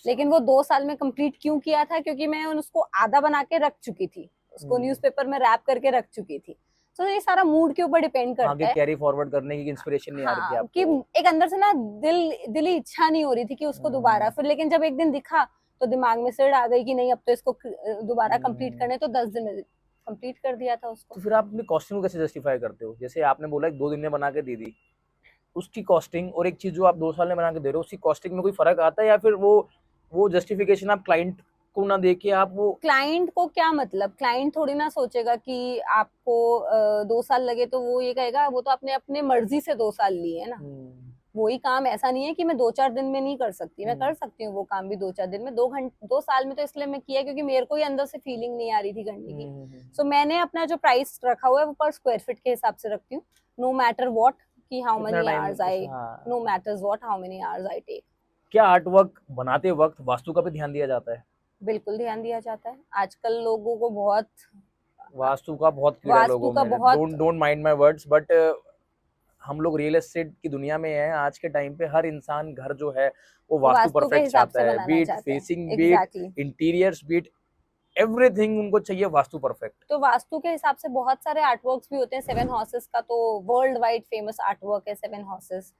लेकिन वो 2 साल में कंप्लीट क्यों किया था? क्योंकि मैं उसको आधा बना के रख चुकी थी, उसको न्यूज़पेपर में रैप करके रख चुकी थी। तो ये सारा मूड के ऊपर डिपेंड करता आगे है। कैरी फॉरवर्ड करने की इंस्पिरेशन नहीं आ रही थी हाँ, आपको? कि एक अंदर से ना दिली इच्छा नहीं हो रही थी कि उसको दोबारा फिर, लेकिन जब एक दिन दिखा तो दिमाग में सिड़ आ गई कि नहीं अब तो इसको दोबारा कंप्लीट करने, तो 10 दिन में कंप्लीट कर दिया था उसको। तो फिर आप अपनी कॉस्टिंग को कैसे जस्टिफाई करते हो? जैसे आपने बोला 2 दिन में बना के दे दी, उसकी कॉस्टिंग और एक चीज जो आप 2 साल में बना के दे रहे हो, उसकी कॉस्टिंग में कोई फर्क आता है, या फिर वो जस्टिफिकेशन आप क्लाइंट को ना देके आप वो? क्लाइंट को क्या मतलब, क्लाइंट थोड़ी ना सोचेगा कि आपको 2 साल लगे तो वो ये कहेगा, वो तो आपने अपने मर्जी से 2 साल लिए है ना। वही काम ऐसा नहीं है कि मैं 2-4 दिन में नहीं कर सकती, मैं कर सकती हूँ वो काम भी 2-4 दिन में। 2 साल में तो इसलिए मैं किया क्योंकि मेरे को ही अंदर से फीलिंग नहीं आ रही थी करने की। सो मैंने अपना जो प्राइस रखा हुआ है वो पर स्क्वायर फीट के हिसाब से रखती हूँ, नो मैटर व्हाट कि how many hours I, no matters what how many hours I take. क्या आर्ट वर्क बनाते वक्त वास्तु का भी ध्यान दिया जाता है? बिल्कुल ध्यान दिया जाता है। आजकल लोगों को बहुत वास्तु का बहुत कीड़ा है लोगों में। Don't mind my words, but हम लोग रियल एस्टेट की दुनिया में हैं आज के टाइम पे। हर इंसान घर जो है वो वास्तु परफेक्ट चाहता है, be it facing, be it interiors, be it everything, उनको चाहिए वास्तु परफेक्ट। तो वास्तु के हिसाब से बहुत सारे आर्टवर्क्स भी होते हैं। 7 हॉर्सेस का तो वर्ल्ड वाइड फेमस आर्टवर्क है 7 हॉर्सेस।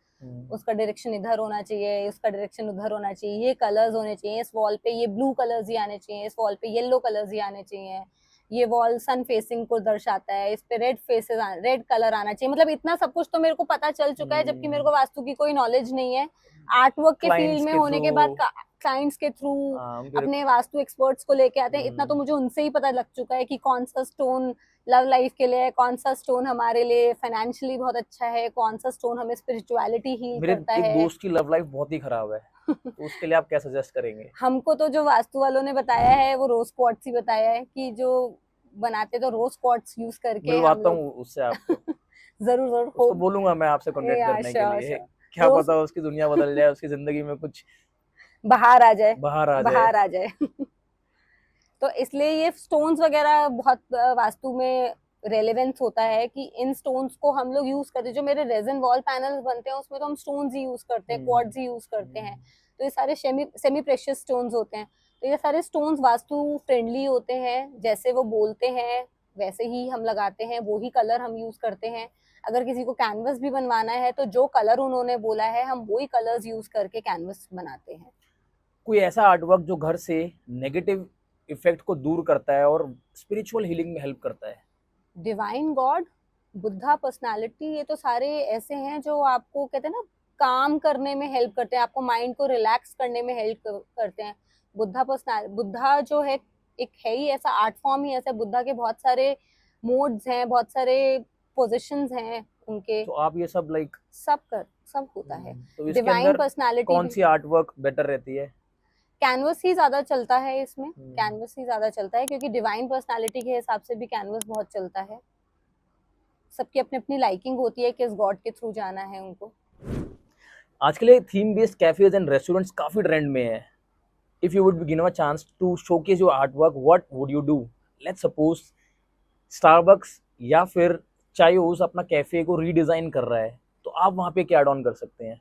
उसका डायरेक्शन इधर होना चाहिए, उसका डायरेक्शन उधर होना चाहिए, ये कलर्स होने चाहिए, इस वॉल पे ये ब्लू कलर्स ही आने चाहिए, इस वॉल पे येलो कलर्स ही आने चाहिए, ये वॉल सन फेसिंग को दर्शाता है, इस पे रेड कलर आना चाहिए। मतलब इतना सब कुछ तो मेरे को पता चल चुका है, जबकि मेरे को वास्तु की कोई नॉलेज नहीं है। आर्टवर्क के फील्ड में होने के बाद क्लाइंट्स के थ्रू अपने वास्तु एक्सपर्ट्स को लेके आते हैं। इतना तो मुझे उनसे ही पता लग चुका है कि कौन सा स्टोन लव लाइफ के लिए है, कौन सा स्टोन हमारे लिए फाइनेंशियली बहुत अच्छा है, कौन सा स्टोन हमें स्पिरिचुअलिटी हील करता है। मेरे एक दोस्त की लव लाइफ बहुत ही खराब है, तो उसके लिए आप क्या सजेस्ट करेंगे? हमको तो जो वास्तु वालों ने बताया है वो रोज क्वार्ट्ज ही बताया है कि जो बनाते तो रोज क्वार्ट्ज यूज करके मिलवाता हूँ उससे आपको। जरूर उसको बोलूंगा मैं आपसे कॉन्टेक्ट करने के लिए। क्या पता उसकी दुनिया बदल जाए, उसकी जिंदगी में कुछ बाहर आ जाए, बाहर आ जाए। तो इसलिए ये स्टोन्स वगैरह बहुत वास्तु में रेलेवेंस होता है कि इन स्टोन्स को हम लोग यूज करते हैं। जो मेरे रेजिन वॉल पैनल्स बनते हैं उसमें तो हम स्टोन्स ही यूज करते हैं, क्वार्ट्ज ही यूज करते हैं। तो ये सारे सेमी प्रेशियस स्टोन्स होते हैं। तो ये सारे स्टोन्स वास्तु फ्रेंडली होते हैं, जैसे वो बोलते हैं वैसे ही हम लगाते हैं, वो ही कलर हम यूज करते हैं। अगर किसी को कैनवस भी बनवाना है तो जो कलर उन्होंने बोला है हम वही कलर्स यूज करके कैनवस बनाते हैं। कोई ऐसा आर्टवर्क जो घर से नेगेटिव इफेक्ट को दूर करता है और स्पिरिचुअल हीलिंग में हेल्प करता है? डिवाइन गॉड, बुद्धा पर्सनालिटी, ये तो सारे ऐसे हैं जो आपको कहते हैं ना काम करने में हेल्प करते हैं, आपको माइंड को रिलैक्स करने में हेल्प करते हैं। बुद्धा जो है एक है ही ऐसा आर्ट फॉर्म ही ऐसा। बुद्धा के बहुत सारे मोड्स हैं, बहुत सारे पोजिशंस हैं उनके। तो आप ये सब लाइक सब होता है। तो इसके डिवाइन अंदर पर्सनालिटी कौन सी आर्टवर्क बेटर रहती है? कैनवस ही ज्यादा चलता है इसमें। कैनवस ही ज्यादा चलता है क्योंकि डिवाइन पर्सनालिटी के हिसाब से भी कैनवस बहुत चलता है। सबकी अपनी अपनी लाइकिंग होती है किस गॉड के थ्रू जाना है उनको। आजकल ये theme based cafes and restaurants काफी ट्रेंड में है। If you would be given a chance to showcase your artwork, what would you do? Let's suppose Starbucks या फिर चायोस अपना कैफे को रीडिजाइन कर रहा है, तो आप वहां पे क्या ऐड ऑन कर सकते हैं?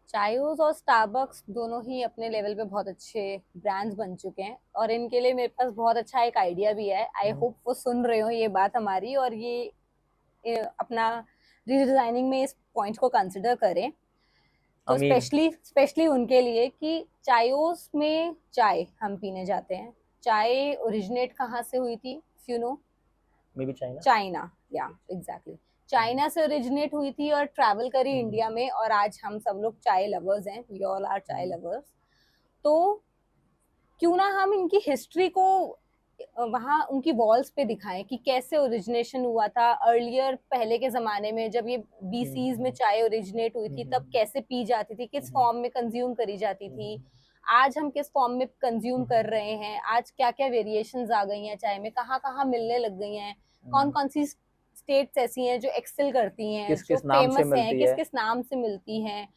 चायोस और स्टारबक्स दोनों ही अपने लेवल पे बहुत अच्छे ब्रांड्स बन चुके हैं और इनके लिए मेरे पास बहुत अच्छा एक आइडिया भी है। आई होप वो सुन रहे हो ये बात हमारी और ये अपना रीडिजाइनिंग में इस पॉइंट को कंसिडर करें। तो स्पेशली उनके लिए कि चायोस में चाय हम पीने जाते हैं। चाय ओरिजिनेट कहाँ से हुई थी, you know? May be China. China, या एग्जैक्टली चाइना से ओरिजिनेट हुई थी और ट्रैवल करी इंडिया में, और आज हम सब लोग चाय लवर्स हैं, वी ऑल आर चाय लवर्स। तो क्यों ना हम इनकी हिस्ट्री को वहाँ उनकी वॉल्स पे दिखाएं कि कैसे ओरिजिनेशन हुआ था अर्लियर, पहले के जमाने में जब ये बीसीज में चाय ओरिजिनेट हुई थी तब कैसे पी जाती थी, किस फॉर्म में कंज्यूम करी जाती थी, आज हम किस फॉर्म में कंज्यूम कर रहे हैं, आज क्या क्या वेरिएशंस आ गई हैं चाय में, कहाँ कहाँ मिलने लग गई हैं, कौन कौन सी स्टेट्स ऐसी हैं जो एक्सेल करती हैं, किस जो किस नाम से फेमस हैं, मिलती किस है? किस नाम से मिलती हैं,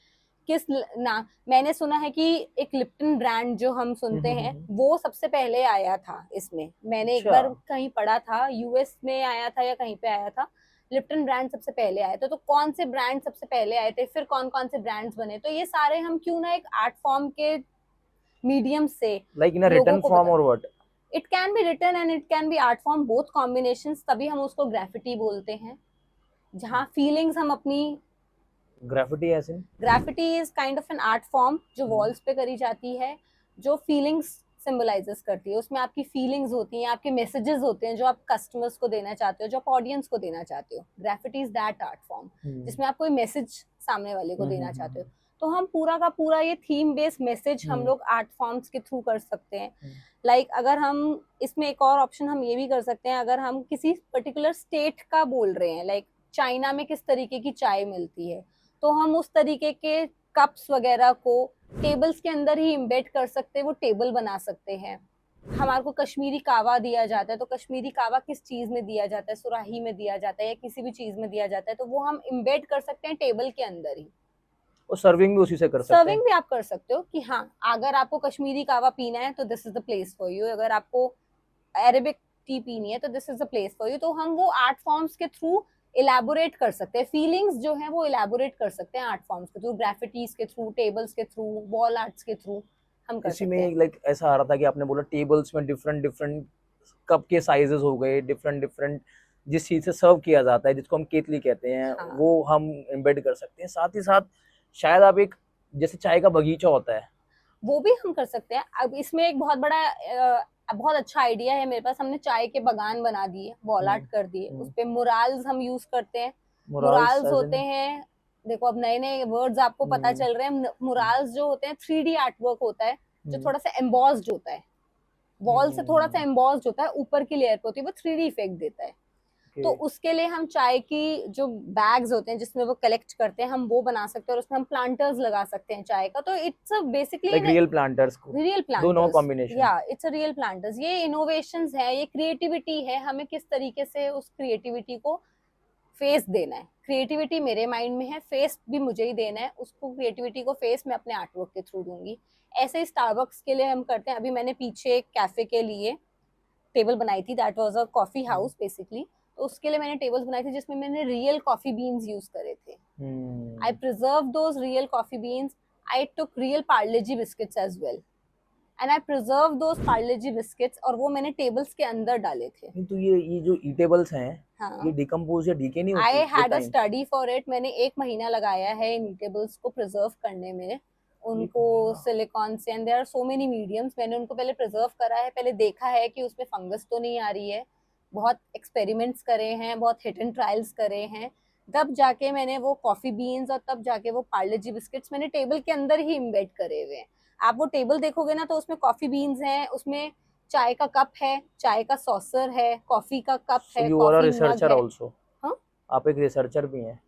किस नाम। मैंने सुना है कि एक लिप्टन ब्रांड जो हम सुनते हैं वो सबसे पहले आया था इसमें। मैंने एक बार कहीं पढ़ा था, यूएस में आया था या कहीं पे आया था, लिप्टन ब्रांड सबसे पहले आया था। तो कौन से ब्रांड सबसे पहले आए थे, फिर कौन कौन से ब्रांड्स बने, तो ये सारे हम क्यों ना एक आर्ट फॉर्म के मीडियम से like in a written form और what? It can be written and it can be art form, both combinations, तभी हम उसको ग्राफिटी बोलते हैं, जहाँ फीलिंग्स हम अपनी। Graffiti as in? Graffiti is kind of an art form जो वॉल्स पे करी जाती है, जो फीलिंग्स सिंबलाइजेस करती है। उसमें आपकी फीलिंग्स होती हैं, आपके मैसेजेस होते हैं जो आप कस्टमर्स को देना चाहते हो, जो आप ऑडियंस को देना चाहते हो। Graffiti is that art form जिसमें आप कोई मैसेज सामने वाले को देना चाहते हो। तो हम पूरा का पूरा ये थीम बेस्ड मैसेज हम लोग आर्ट फॉर्म्स के थ्रू कर सकते हैं। लाइक अगर हम इसमें एक और ऑप्शन हम ये भी कर सकते हैं, अगर हम किसी पर्टिकुलर स्टेट का बोल रहे हैं, लाइक चाइना में किस तरीके की चाय मिलती है, तो हम उस तरीके के कप्स वगैरह को टेबल्स के अंदर ही इम्बेड कर सकते हैं, वो टेबल बना सकते हैं। हमारे को कश्मीरी कावा दिया जाता है, तो कश्मीरी कावा किस चीज में दिया जाता है, सुराही में दिया जाता है या किसी भी चीज में दिया जाता है, तो वो हम इम्बेड कर सकते हैं टेबल के अंदर ही। और सर्विंग भी उसी से कर सकते हैं? सर्विंग भी आप कर सकते हो कि हाँ, अगर आपको कश्मीरी कावा पीना है तो this is the place for you, अगर आपको अरेबिक टी पीनी है तो this is the place for you. तो हम वो आर्ट फॉर्म्स के थ्रू इलेबोरेट कर सकते हैं, फीलिंग्स जो है वो इलेबोरेट कर सकते हैं आर्ट फॉर्म्स के थ्रू, ग्राफिटीज के थ्रू, टेबल्स के थ्रू, वॉल आर्ट्स के थ्रू हम कर इसी सकते हैं। में लाइक ऐसा आ रहा था कि आपने बोला टेबल्स में डिफरेंट डिफरेंट कप के साइजेस हो गए, डिफरेंट डिफरेंट जिस चीज से सर्व किया जाता है जिसको हम केतली कहते हैं, हाँ। वो हम एम्बेड कर सकते हैं। साथ ही साथ शायद आप एक जैसे चाय का बगीचा होता है वो भी हम कर सकते हैं। अब इसमें एक बहुत बड़ा बहुत अच्छा आइडिया है मेरे पास, हमने चाय के बागान बना दिए, वॉल आर्ट कर दिए, उस पे मुराल्स हम यूज करते हैं। मुराल्स होते हैं, देखो अब नए नए वर्ड्स आपको पता चल रहे हैं। मुराल्स जो होते हैं 3D आर्ट वर्क होता है जो थोड़ा सा एम्बॉस्ड होता है, वॉल से थोड़ा सा एम्बॉस्ड होता है, ऊपर की लेयर पे होती है, वो 3D इफेक्ट देता है। तो उसके लिए हम चाय की जो बैग्स होते हैं जिसमें वो कलेक्ट करते हैं, हम वो बना सकते हैं और उसमें हम प्लांटर्स लगा सकते हैं चाय का। तो it's basically like real planters को, रियल दोनों प्लांटर्स, कॉम्बिनेशन। या इट्स अ रियल प्लांटर्स। ये इनोवेशंस है, ये क्रिएटिविटी है, हमें किस तरीके से उस क्रिएटिविटी को फेस देना है। क्रिएटिविटी मेरे माइंड में है, फेस भी मुझे ही देना है उसको। क्रिएटिविटी को फेस मैं अपने आर्टवर्क के थ्रू दूंगी। ऐसे ही स्टारबक्स के लिए हम करते हैं। अभी मैंने पीछे एक कैफे के लिए टेबल बनाई थी, that was a coffee house basically. तो उसके लिए मैंने टेबल्स बनाई थी जिसमें मैंने रियल कॉफी बीन्स यूज करे थे। I preserve those real coffee beans. I took real Parle G biscuits as well and I preserve those Parle G biscuits, और वो मैंने टेबल्स के अंदर डाले थे। नहीं तो ये जो ईटेबल्स हैं, हाँ, ये डिकम्पोज या डीके नहीं आई होती with had a time? Study for it. मैंने 1 महीना लगाया है इन टेबल्स को प्रिजर्व करने में, एक उनको महीना? सिलिकॉन से, and there are so many mediums. मैंने उनको पहले प्रिजर्व करा है, पहले देखा है कि उसमें फंगस तो नहीं आ रही है, बहुत एक्सपेरिमेंट्स करे हैं, बहुत हिट एंड ट्रायल्स करे हैं, तब जाके मैंने वो कॉफी बीन्स और तब जाके वो पार्ले-जी बिस्किट्स मैंने टेबल के अंदर ही इम्बेड करे हुए हैं। आप वो टेबल देखोगे ना तो उसमें कॉफी बीन्स हैं, उसमें चाय का कप है, चाय का सॉसर है, कॉफी का कप सो है, you are a coffee mug researcher है। आल्सो? हाँ, आप एक रिसर्चर भी हैं?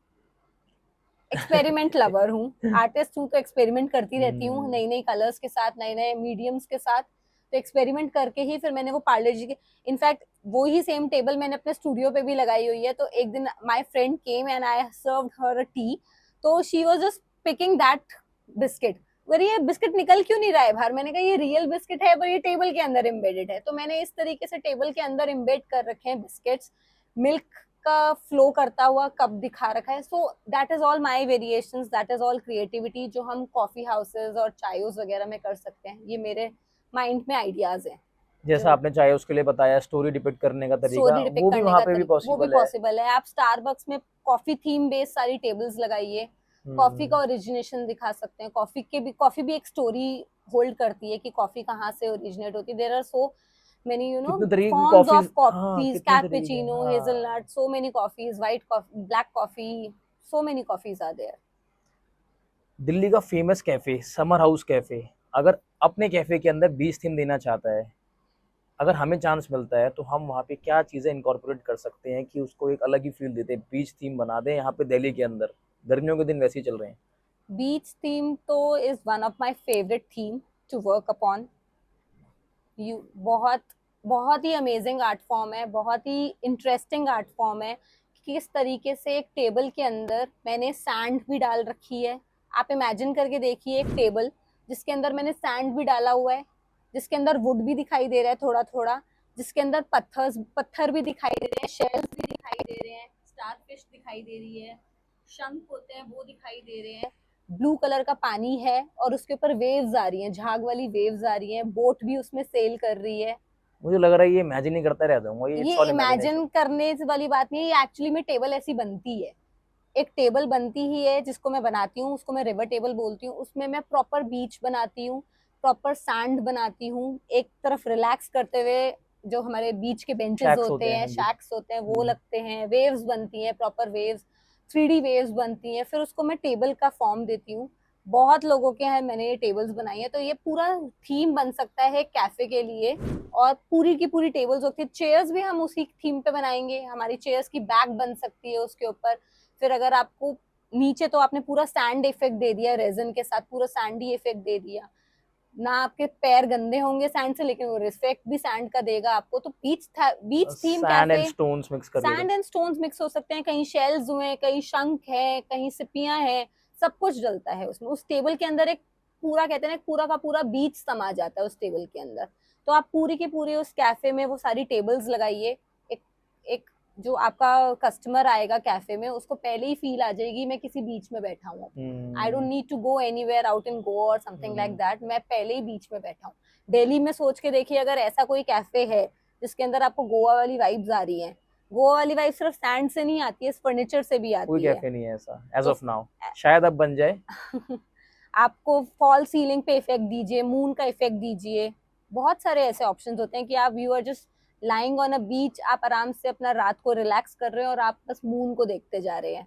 एक्सपेरिमेंट लवर हूँ, आर्टिस्ट हूँ, तो एक्सपेरिमेंट करती रहती हूँ हम्म। नई नई कलर्स के साथ, नए नए मीडियम्स के साथ। तो एक्सपेरिमेंट करके ही फिर मैंने वो पार्ले-जी के, इनफैक्ट वो ही सेम टेबल मैंने अपने स्टूडियो पे भी लगाई हुई है। तो एक दिन my friend came and I served her a tea, तो she was just picking that biscuit. अरे ये बिस्किट निकल क्यों नहीं रहा है बाहर? मैंने कहा ये रियल बिस्किट है पर ये टेबल के अंदर एम्बेडेड है। तो मैंने इस तरीके से टेबल के अंदर एम्बेड कर रखे हैं बिस्किट्स। मिल्क का फ्लो करता हुआ कप दिखा रखा है। So that is all my variations, that is all creativity जो हम कॉफी हाउसेस और चायोस वगैरह में कर सकते हैं। ये मेरे माइंड में आइडियाज हैं जैसा जो आपने चाहे उसके लिए बताया, स्टोरी डिपिक्ट करने का तरीका, स्टोरी डिपिक्ट वो भी करने वहाँ का पे भी तरीका, वो भी पॉसिबल है। पॉसिबल है। आप स्टारबक्स में कॉफी थीम बेस्ड सारी टेबल्स लगाइए, कॉफी का हम्म। ओरिजिनेशन दिखा सकते हैं। कॉफी भी एक स्टोरी होल्ड करती है कि कॉफी कहाँ से ओरिजिनेट होती है। देयर आर सो many कितने तरीके की forms कॉफीज, of हाँ coffees, कितने तरीके के, cappuccino, हाँ। hazelnut, so many coffees, white coffee, black coffee, so many coffees are there. Delhi का famous cafe summer house cafe, अगर अपने कैफे के अंदर बीच थीम देना चाहता है, अगर हमें चांस मिलता है तो हम वहाँ पे क्या चीज़ें इनकॉर्पोरेट कर सकते हैं कि उसको एक अलग ही फील देते हैं, बीच थीम बना दें यहाँ पे दिल्ली के अंदर? गर्मियों के दिन वैसे ही चल रहे हैं। Beach theme तो is one of my favorite theme to work upon. You बहुत बहुत ही अमेजिंग आर्ट फॉर्म है, बहुत ही इंटरेस्टिंग आर्ट फॉर्म है। किस तरीके से एक टेबल के अंदर मैंने सैंड भी डाल रखी है। आप इमेजिन करके देखिए एक टेबल जिसके अंदर मैंने सैंड भी डाला हुआ है, जिसके अंदर वुड भी दिखाई दे रहा है थोड़ा थोड़ा, जिसके अंदर पत्थर भी दिखाई दे रहे हैं, शेल्स भी दिखाई दे रहे हैं, स्टारफिश दिखाई दे रही है, शंख होते हैं वो दिखाई दे रहे हैं, ब्लू कलर का पानी है और उसके ऊपर वेव्स आ रही हैं, झाग वाली वेव्स आ रही हैं, बोट भी उसमें सेल कर रही है। मुझे लग रहा है ये इमेजिन ही करता रह जाऊंगा, ये ये इट्स ऑल इमेजिन इमेजिनेशन। करने वाली बात नहीं है, ये एक्चुअली में टेबल ऐसी बनती है। एक टेबल बनती ही है जिसको मैं बनाती हूँ, उसको मैं रिवर टेबल बोलती हूँ। उसमें मैं प्रॉपर बीच बनाती हूँ, प्रॉपर सैंड बनाती हूँ, एक तरफ रिलैक्स करते हुए जो हमारे बीच के बेंचेस शैक्स होते होते हैं, हैं, हाँ जी। शैक्स होते हैं, वो लगते हैं, वेव्स बनती हैं, प्रॉपर वेव्स, 3D वेव्स बनती हैं, फिर उसको मैं टेबल का फॉर्म देती हूँ। बहुत लोगों के हैं मैंने ये टेबल्स बनाई है। तो ये पूरा थीम बन सकता है कैफे के लिए, और पूरी की पूरी टेबल्स होती है। चेयर्स भी हम उसी थीम पे बनाएंगे, हमारी चेयर्स की बैक बन सकती है उसके ऊपर। फिर अगर आपको नीचे, तो आपने पूरा सैंड इफेक्ट दे दिया, रेजन के साथ पूरा सैंडी इफेक्ट दे दिया ना, आपके पैर गंदे होंगे सैंड से लेकिन वो इफेक्ट भी सैंड का देगा आपको। तो beach theme sand and cafe, stones mix करके सैंड एंड स्टोन्स मिक्स हो सकते हैं, कहीं शेल्स हुए, कहीं शंख है, कहीं सिपियां हैं, सब कुछ डलता है उसमें। उस टेबल के अंदर एक पूरा, कहते हैं ना, पूरा का पूरा बीच समा जाता है उस टेबल के अंदर। तो आप पूरी की पूरी उस कैफे में वो सारी टेबल्स लगाइए। एक एक जो आपका कस्टमर आएगा कैफे में, उसको पहले ही फील आ जाएगी मैं किसी बीच में बैठा हूँ। I don't need to go anywhere out in Goa और समथिंग लाइक दैट, मैं पहले ही बीच में बैठा हूँ। दिल्ली में सोच के देखिए, अगर ऐसा कोई कैफे है जिसके अंदर आपको गोवा वाली वाइब्स आ रही हैं, गोवा वाली वाइब सिर्फ सैंड से नहीं आती है, इस फर्नीचर से भी कोई आती है। कैफे नहीं है ऐसा एज तो ऑफ नाउ, शायद अब बन जाए। आपको फॉल सीलिंग पे इफेक्ट दीजिए, मून का इफेक्ट दीजिए, बहुत सारे ऐसे ऑप्शंस होते हैं कि आप, you are just lying on a beach, आप आराम से अपना रात को रिलैक्स कर रहे हैं और आप बस मून को देखते जा रहे हैं।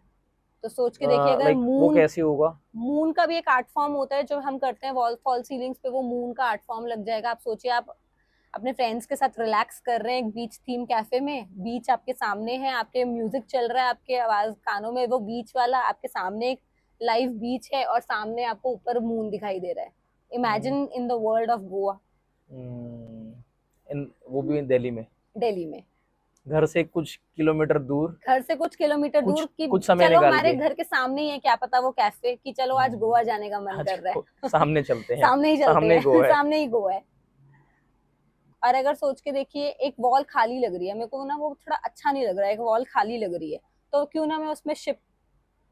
तो सोच के देखिए, अगर लाइक वो मून, कैसे होगा? मून का भी एक आर्ट फॉर्म होता है जो हम करते हैं वॉल फॉल सीलिंग्स पे, वो मून का आर्ट फॉर्म लग जाएगा। आप सोचिए, आप अपने फ्रेंड्स के साथ रिलैक्स कर रहे हैं एक बीच थीम कैफे में, बीच आपके सामने है, आपके म्यूजिक चल रहा है, आपके आवाज कानों में वो बीच वाला, आपके सामने एक लाइव बीच है और सामने आपको ऊपर मून दिखाई दे रहा है। Imagine in the world of Goa, वो भी दिल्ली में? दिल्ली में। घर से कुछ किलोमीटर दूर, घर से कुछ किलोमीटर कुछ दूर की, कुछ समय चलो निकाल हमारे के। घर के सामने ही है, क्या पता वो कैफे कि चलो आज गोवा जाने का मन आज कर रहा है सामने चलते हैं, सामने ही चलते सामने गो हैं है। सामने ही गोवा है। और अगर सोच के देखिए एक वॉल खाली लग रही है, मेरे को ना वो थोड़ा अच्छा नहीं लग रहा है, एक वॉल खाली लग रही है, तो क्यों ना मैं उसमें शिप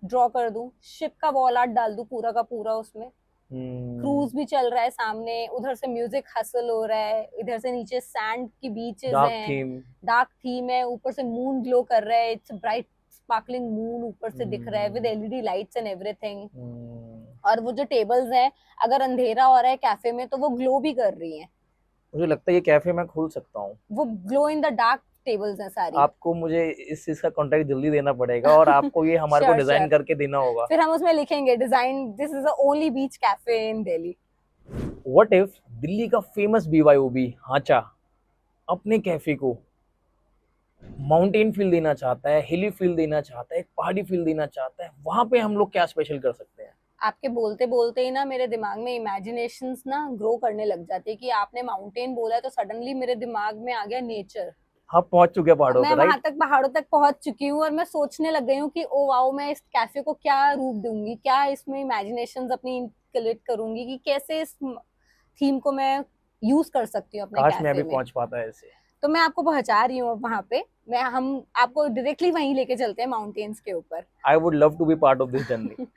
ड्रॉ कर दूं, शिप का वॉल आर्ट डाल दूं पूरा का पूरा उसमें। क्रूज भी चल रहा है सामने, उधर से म्यूजिक हसल हो रहा है, इधर से नीचे सैंड की बीचेस डार्क हैं, थीम। डार्क थीम है, ऊपर से मून ग्लो कर रहा है, इट्स ब्राइट स्पार्कलिंग मून ऊपर से दिख रहा है with LED lights and everything. और वो जो टेबल्स हैं, अगर अंधेरा हो रहा है कैफे में तो वो ग्लो भी कर रही हैं, मुझे लगता है ये कैफे मैं खोल सकता हूँ। वो glow in the dark tables हैं सारी। आपको मुझे इस चीज का कॉन्ट्रैक्ट जल्दी देना पड़ेगा और आपको ये हमारे को श्योर डिजाइन श्योर, करके देना होगा। फिर हम उसमें लिखेंगे design, this is the only beach cafe in Delhi. What if Delhi का फेमस BYOB हाचा अपने कैफे को माउंटेन फील देना चाहता है, हिली फील देना चाहता है, एक पहाड़ी फील देना चाहता है, वहां पे हम लोग क्या स्पेशल कर सकते हैं? आपके बोलते बोलते ही ना मेरे दिमाग में इमेजिनेशंस ना ग्रो करने लग जाती है कि आपने माउंटेन बोला है तो सडनली मेरे दिमाग में आ गया नेचर। आप पहुंच चुके हैं पहाड़ों मैं पे, वहां राइट? तक पहाड़ों तक पहुंच चुकी हूँ और मैं सोचने लग गई हूँ कि ओ वाओ, मैं इस कैफे को क्या रूप दूंगी, क्या इसमें इमेजिनेशंस अपनी इंक्लूड करूंगी कि कैसे इस थीम को मैं यूज कर सकती हूँ अपने काश मैं कैफे भी में। पहुंच पाता ऐसे। तो मैं आपको पहुंचा रही हूँ वहां पे, मैं हम आपको डायरेक्टली वहीं लेके चलते हैं माउंटेन्स के ऊपर। I would love to be part of this journey.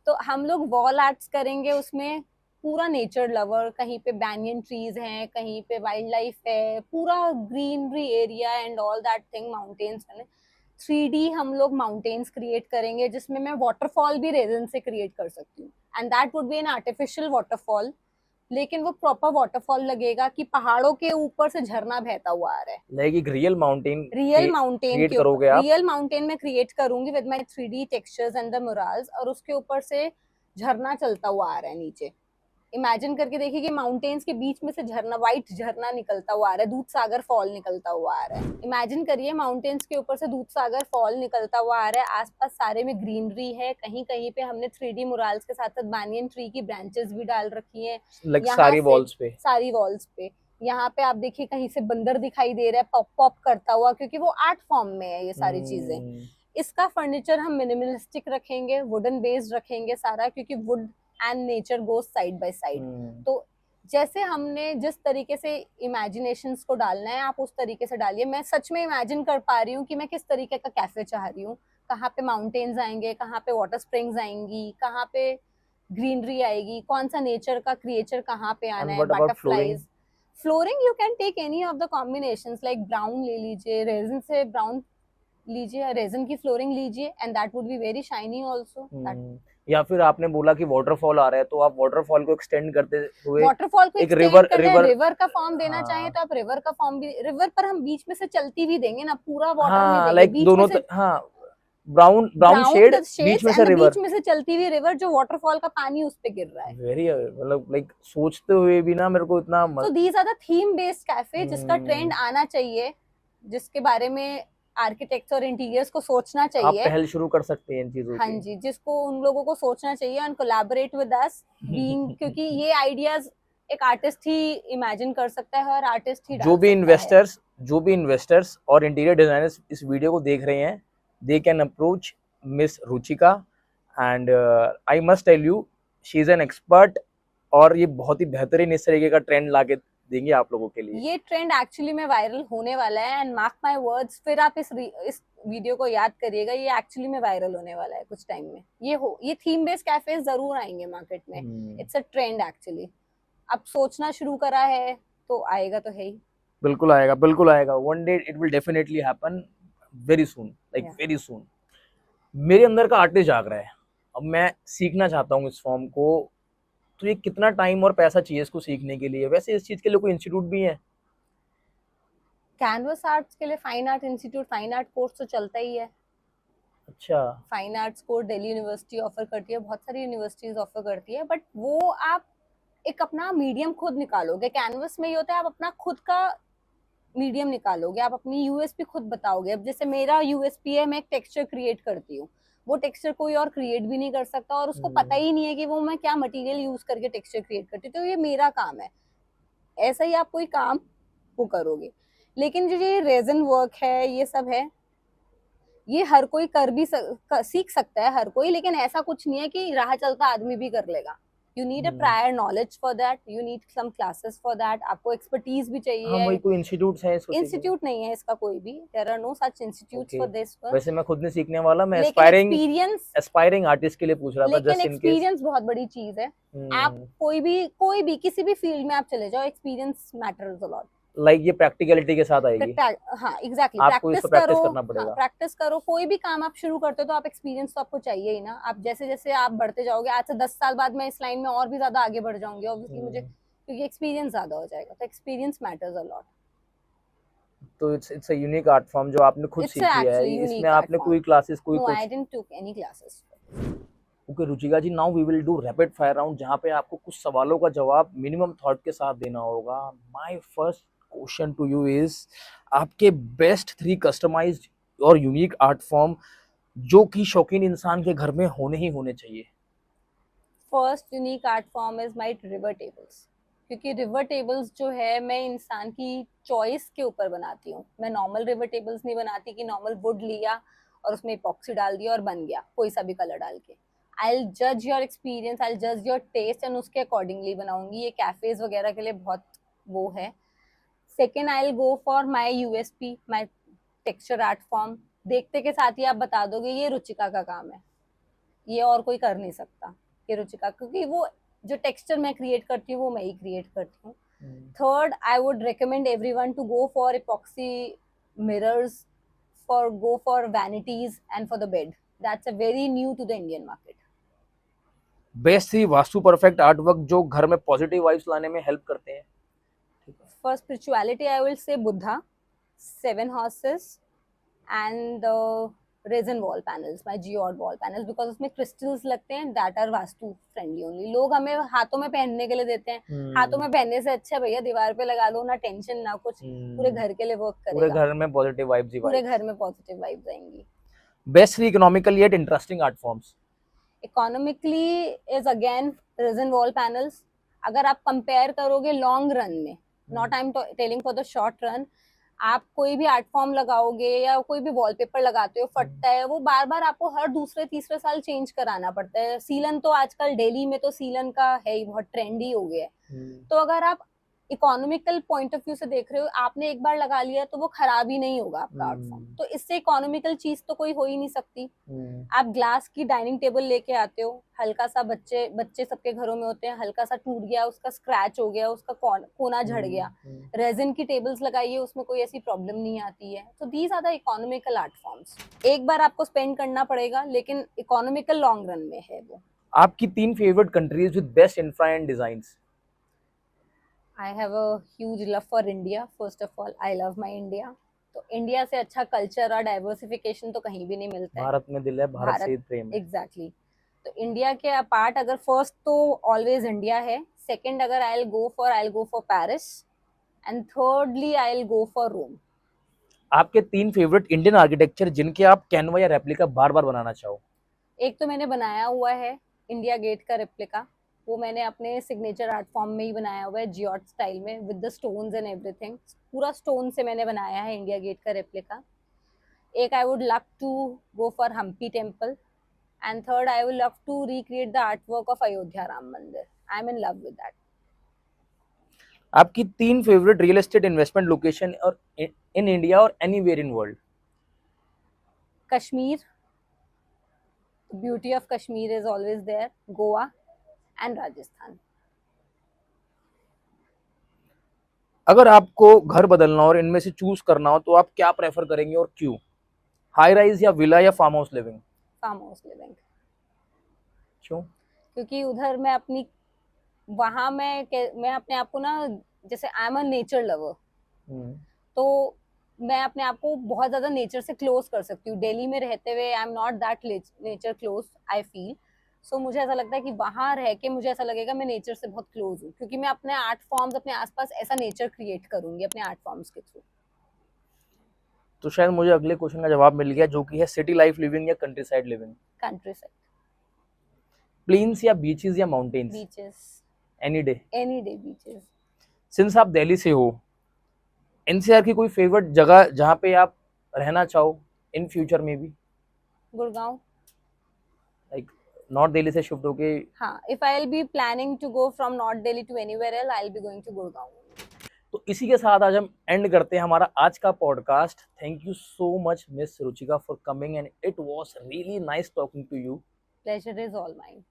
तो हम लोग वॉल आर्ट्स करेंगे उसमें, पूरा नेचर लवर, कहीं पे बैनियन ट्रीज हैं, कहीं पे वाइल्ड लाइफ है, पूरा greenery area and all that thing, mountains है। 3D हम लोग माउंटेन्स क्रिएट करेंगे जिसमें मैं वाटरफॉल भी रेजन से क्रिएट कर सकती हूँ, and that would be an artificial waterfall, लेकिन वो प्रॉपर वाटरफॉल लगेगा कि पहाड़ों के ऊपर से झरना बहता हुआ आ रहा है। लाइक एक real mountain real mountain create के ऊपर, करोगे आप? रियल माउंटेन में क्रिएट करूंगी with my 3D textures and the murals, और उसके ऊपर से झरना चलता हुआ आ रहा है नीचे। इमेजिन करके देखिए कि माउंटेन्स के बीच में से झरना, व्हाइट झरना निकलता हुआ आ रहा है, दूध सागर फॉल निकलता हुआ आ रहा है। इमेजिन करिए माउंटेन्स के ऊपर से दूध सागर फॉल निकलता हुआ आ रहा है, आसपास सारे में ग्रीनरी है, कहीं कहीं पे हमने 3D मुराल्स के साथ साथ बैनियन ट्री की ब्रांचेस भी डाल रखी है लाइक यहाँ सारी से, वॉल्स पे? सारी वॉल्स पे। यहाँ पे आप देखिए कहीं से बंदर दिखाई दे रहा है पॉप पॉप करता हुआ, क्योंकि वो आर्ट फॉर्म में है ये सारी चीजें। इसका फर्नीचर हम मिनिमलिस्टिक रखेंगे, वुडन बेस्ड रखेंगे सारा, क्योंकि would and nature goes side by side. तो जैसे हमने जिस तरीके से इमेजिनेशंस को डालना है आप उस तरीके से डालिए। मैं सच में इमेजिन कर पा रही हूँ कि मैं किस तरीके का कैफे चाह रही हूँ, कहाँ पे माउंटेन्स आएंगे, कहाँ पे वाटर स्प्रिंग्स आएंगी, कहाँ पे ग्रीनरी आएगी, कौन सा नेचर का क्रिएचर कहाँ पे आना एंड है, what about flooring? Butterflies. Flooring you can take any of the combinations, like brown ले लीजिए, रेजिन से ब्राउन लीजिए, रेजिन की फ्लोरिंग लीजिए, and that would be very shiny also. या फिर आपने बोला कि वाटरफॉल आ रहा है तो आप वाटरफॉल को एक्सटेंड करते हुए वाटरफॉल को एक एक्सटेंड करना है, रिवर। रिवर का फॉर्म देना चाहें हाँ तो आप रिवर का फॉर्म भी, रिवर पर हम बीच में से चलती भी देंगे ना, पूरा वाटर नहीं हाँ, देंगे, लाइक बीच में दोनों से हाँ, brown brown brown shade, the beach shades में एंड से द रिवर। बीच में से चलती हुई रिवर, जो वाटरफॉल का पानी उस पे गिर रहा है। वेरी मतलब लाइक सोचते हुए भी ना मेरे को इतना तो these are the theme based cafe जिसका ट्रेंड आना चाहिए, जिसके बारे में आर्किटेक्ट्स और इंटीरियर्स को सोचना आप चाहिए। पहल शुरू कर सकते हैं इन चीजों हाँ की। जी, जिसको उन लोगों को सोचना चाहिए and collaborate with us being, क्योंकि ये आइडियाज एक आर्टिस्ट ही इमेजिन कर सकता है और आर्टिस्ट ही जो डाल भी सकता है। इन्वेस्टर्स जो भी इन्वेस्टर्स और इंटीरियर डिजाइनर्स इस वीडियो को देख रहे हैं, they can approach miss Ruchika, and I must tell you she is an expert, और ये बहुत ही बेहतरीन इस तरीके का ट्रेंड लाके देंगे आप लोगों के लिए। ये ट्रेंड एक्चुअली में वायरल होने वाला है, एंड मार्क माय वर्ड्स, फिर आप इस वीडियो को याद करिएगा, ये एक्चुअली में वायरल होने वाला है कुछ टाइम में। ये थीम बेस्ड कैफे जरूर आएंगे मार्केट में, इट्स अ ट्रेंड एक्चुअली। अब सोचना शुरू करा है तो आएगा तो है ही। बिल्कुल आएगा, बिल्कुल आएगा, one day it will definitely happen, very soon, like Yeah. Very soon. मेरे अंदर का आर्टिस्ट जाग रहा है, अब मैं सीखना चाहता हूँ इस फॉर्म को, तो ये कितना टाइम और पैसा चाहिए इसको सीखने के लिए? वैसे इस चीज के लिए कोई इंस्टीट्यूट भी है? कैनवस आर्ट्स के लिए fine art institute, fine art course तो चलता ही है। अच्छा। Fine arts course Delhi university offer करती है, बहुत सारी यूनिवर्सिटीज ऑफर करती है, बट वो आप एक अपना मीडियम खुद निकालोगे। कैनवस में ये होता है आप अपना खुद का मीडियम निकालोगे, आप अपनी यूएसपी खुद बताओगे। अब जैसे मेरा यूएसपी है, मैं एक टेक्सचर क्रिएट करती हूँ, वो टेक्सचर कोई और क्रिएट भी नहीं कर सकता, और उसको पता ही नहीं है कि वो मैं क्या मटेरियल यूज करके टेक्सचर क्रिएट करती हूँ, तो ये मेरा काम है। ऐसा ही आप कोई काम वो करोगे। लेकिन जो ये रेजन वर्क है, ये सब है, ये हर कोई सीख सकता है हर कोई, लेकिन ऐसा कुछ नहीं है कि राह चलता आदमी भी कर लेगा. You need a prior knowledge for that, you need some classes for that, आपको एक्सपर्टीज भी हाँ वही, चाहिए. कोई इंस्टीट्यूट्स हैं इसको सीखने के? इंस्टीट्यूट नहीं है इसका कोई भी, there are no such institutes okay, for this one. वैसे मैं खुद नहीं सीखने वाला, मैं लेकिन एस्पायरिंग एक्सपीरियंस एस्पायरिंग आर्टिस्ट के लिए पूछ रहा था, लेकिन जस्ट इन केस. एक्सपीरियंस बहुत बड़ी चीज है. आप कोई भी किसी भी फील्ड में आप चले जाओ, experience matters a lot. Like ये प्रैक्टिकलिटी के साथ आएगी, हाँ एग्जैक्टली, आपको इसको प्रैक्टिस करना हाँ पड़ेगा. प्रैक्टिस करो. कोई भी काम आप शुरू करते हो तो आप एक्सपीरियंस तो आपको चाहिए ही ना. आप जैसे जैसे आप बढ़ते जाओगे, आज से 10 साल बाद मैं इस लाइन में और भी ज्यादा आगे बढ़ जाऊंगी ऑब्वियसली, मुझे क्योंकि एक्सपीरियंस ज्यादा हो जाएगा. तो एक्सपीरियंस मैटर्स अ लॉट. तो it's a unique art form जो आपने खुद इट्स सीखी है, एक्चुअली इसमें यूनिक आर्ट आपने फॉर्म. कोई क्लासेस, कोई नो, आई कुछ? Didn't took any classes. Okay Ruchika ji, now we will do rapid fire round, जहाँ पे आपको कुछ सवालों का जवाब मिनिमम थॉट के साथ देना होगा. My first question to you is, आपके बेस्ट 3 कस्टमाइज्ड और यूनिक आर्ट फॉर्म जो कि शौकीन इंसान के घर में होने ही होने चाहिए. First unique art form is my river tables. क्योंकि रिवर टेबल्स जो है, मैं इंसान की चॉइस के ऊपर बनाती हूँ. मैं नॉर्मल रिवर टेबल्स नहीं बनाती कि नॉर्मल वुड लिया और उसमें इपॉक्सी डाल दिया और बन गया कोई सा भी कलर डाल के. आई जज योर एक्सपीरियंस, आई जज योर टेस्ट एंड उसके अकॉर्डिंगली बनाऊंगी. ये कैफेज वगैरह के लिए बहुत वो है. Second, I go for my USP, my texture art form. देखते के साथ ही आप बता दोगे ये रुचिका का काम है, ये और कोई कर नहीं सकता, ये रुचिका, क्योंकि वो जो टेक्सचर मैं क्रिएट करती हूँ वो मैं ही क्रिएट करती हूँ. Third, I would recommend everyone to go for epoxy mirrors, for go for vanities and for the bed. That's a very new to the Indian market. Best 3 vastu perfect art work जो घर में positive vibes लाने में help करते हैं. For spirituality, I will say Buddha, 7 horses, and resin wall panels, my geode wall panels, because उसमें crystals लगते हैं that are vastu friendly only. लोग हमें हाथों में पहनने के लिए देते हैं. हाथों में पहनने से अच्छा भैया दीवार पे लगा लो, ना टेंशन ना कुछ, पूरे घर के लिए वर्क पूरे करेगा. घर में पॉजिटिव वाइब्स ही पूरे वाइब्स. घर में पॉजिटिव वाइब्स आएंगी. Best 3 economical yet interesting art forms. Economically is again resin wall panels. अगर आप कंपेयर करोगे लॉन्ग रन में, not I am telling for the short run, आप कोई भी आर्ट फॉर्म लगाओगे या कोई भी वॉलपेपर लगाते हो, फटता है वो, बार बार आपको हर दूसरे तीसरे साल चेंज कराना पड़ता है. सीलन तो आजकल दिल्ली में तो सीलन का है ही, बहुत ट्रेंडी हो गया है. तो अगर आप इकोनॉमिकल पॉइंट ऑफ व्यू से देख रहे हो, आपने एक बार लगा लिया तो वो खराब ही नहीं होगा आपका आर्ट फॉर्म. तो इससे इकोनॉमिकल चीज तो कोई हो ही नहीं सकती. आप ग्लास की डाइनिंग टेबल लेके आते हो, हल्का सा बच्चे सबके घरों में होते हैं, हल्का सा टूट गया, उसका स्क्रैच हो गया, उसका कोना झड़ गया, रेजिन की टेबल्स लगाइए, उसमें कोई ऐसी प्रॉब्लम नहीं आती है. तो these are the economical art forms. एक बार आपको स्पेंड करना पड़ेगा, लेकिन इकोनॉमिकल लॉन्ग रन में है वो. आपकी 3 favourite countries with best infra and designs. I have a huge love for India. First of all, I love my India. तो इंडिया से अच्छा कल्चर और डाइवर्सिफिकेशन तो कहीं भी नहीं मिलता है. भारत में दिल है, भारत से प्रेम है. एग्जैक्टली. तो इंडिया के अपार्ट अगर फर्स्ट तो ऑलवेज इंडिया है. सेकंड अगर I will go for Paris, and thirdly I will go for Rome. आपके 3 फेवरेट इंडियन आर्किटेक्चर जिनके आप कैनवा या रेप्लिका बार बार बनाना चाहो. एक तो मैंने बनाया हुआ है इंडिया गेट का रेप्लिका, वो मैंने अपने सिग्नेचर आर्ट फॉर्म में ही बनाया हुआ है, जियोट स्टाइल में, with the stones and everything. पूरा स्टोन से मैंने बनाया है इंडिया गेट का रेप्लिका. एक I would love to go for Hampi temple, and third I would love to recreate the art work of Ayodhya Ram mandir. I am in love with that. आपकी 3 favourite real estate investment location और in India और anywhere in world. Kashmir, beauty of Kashmir is always there. Goa and Rajasthan. अगर आपको घर बदलना और इनमें से चूज करना हो तो आप क्या प्रेफर करेंगे और क्यों? हाई राइज या विला या farm house living? Farm house living. क्यों? क्योंकि उधर मैं अपनी, वहां मैं अपने आप को ना, जैसे I am a nature lover, तो मैं अपने आप को बहुत ज्यादा नेचर से क्लोज कर सकती हूँ. दिल्ली में रहते हुए I am not that nature close, I feel. So मुझे ऐसा लगता है कि वहां रह के मुझे ऐसा लगेगा मैं नेचर से बहुत क्लोज हूँ, क्योंकि मैं अपने आर्ट फॉर्म्स अपने आसपास ऐसा नेचर क्रिएट करूंगी अपने आर्ट फॉर्म्स के थ्रू. तो शायद मुझे अगले क्वेश्चन का जवाब मिल गया, जो कि है सिटी लाइफ लिविंग या countryside living. Countryside. Plains या बीचेस या mountains? Beaches. Any day. Any day beaches. सिंस आप दिल्ली से हो, एनसीआर की कोई फेवरेट जगह जहाँ पे आप रहना चाहो इन फ्यूचर में भी, गुड़गांव. लाइक नॉर्थ दिल्ली से शिफ्ट होके? हाँ, if I'll be planning to go from North Delhi to anywhere else, I'll be going to Gurgaon. तो इसी के साथ आज हम एंड करते हैं हमारा आज का podcast. Thank you so much miss Ruchika for coming and it was really nice talking to you. Pleasure is all mine.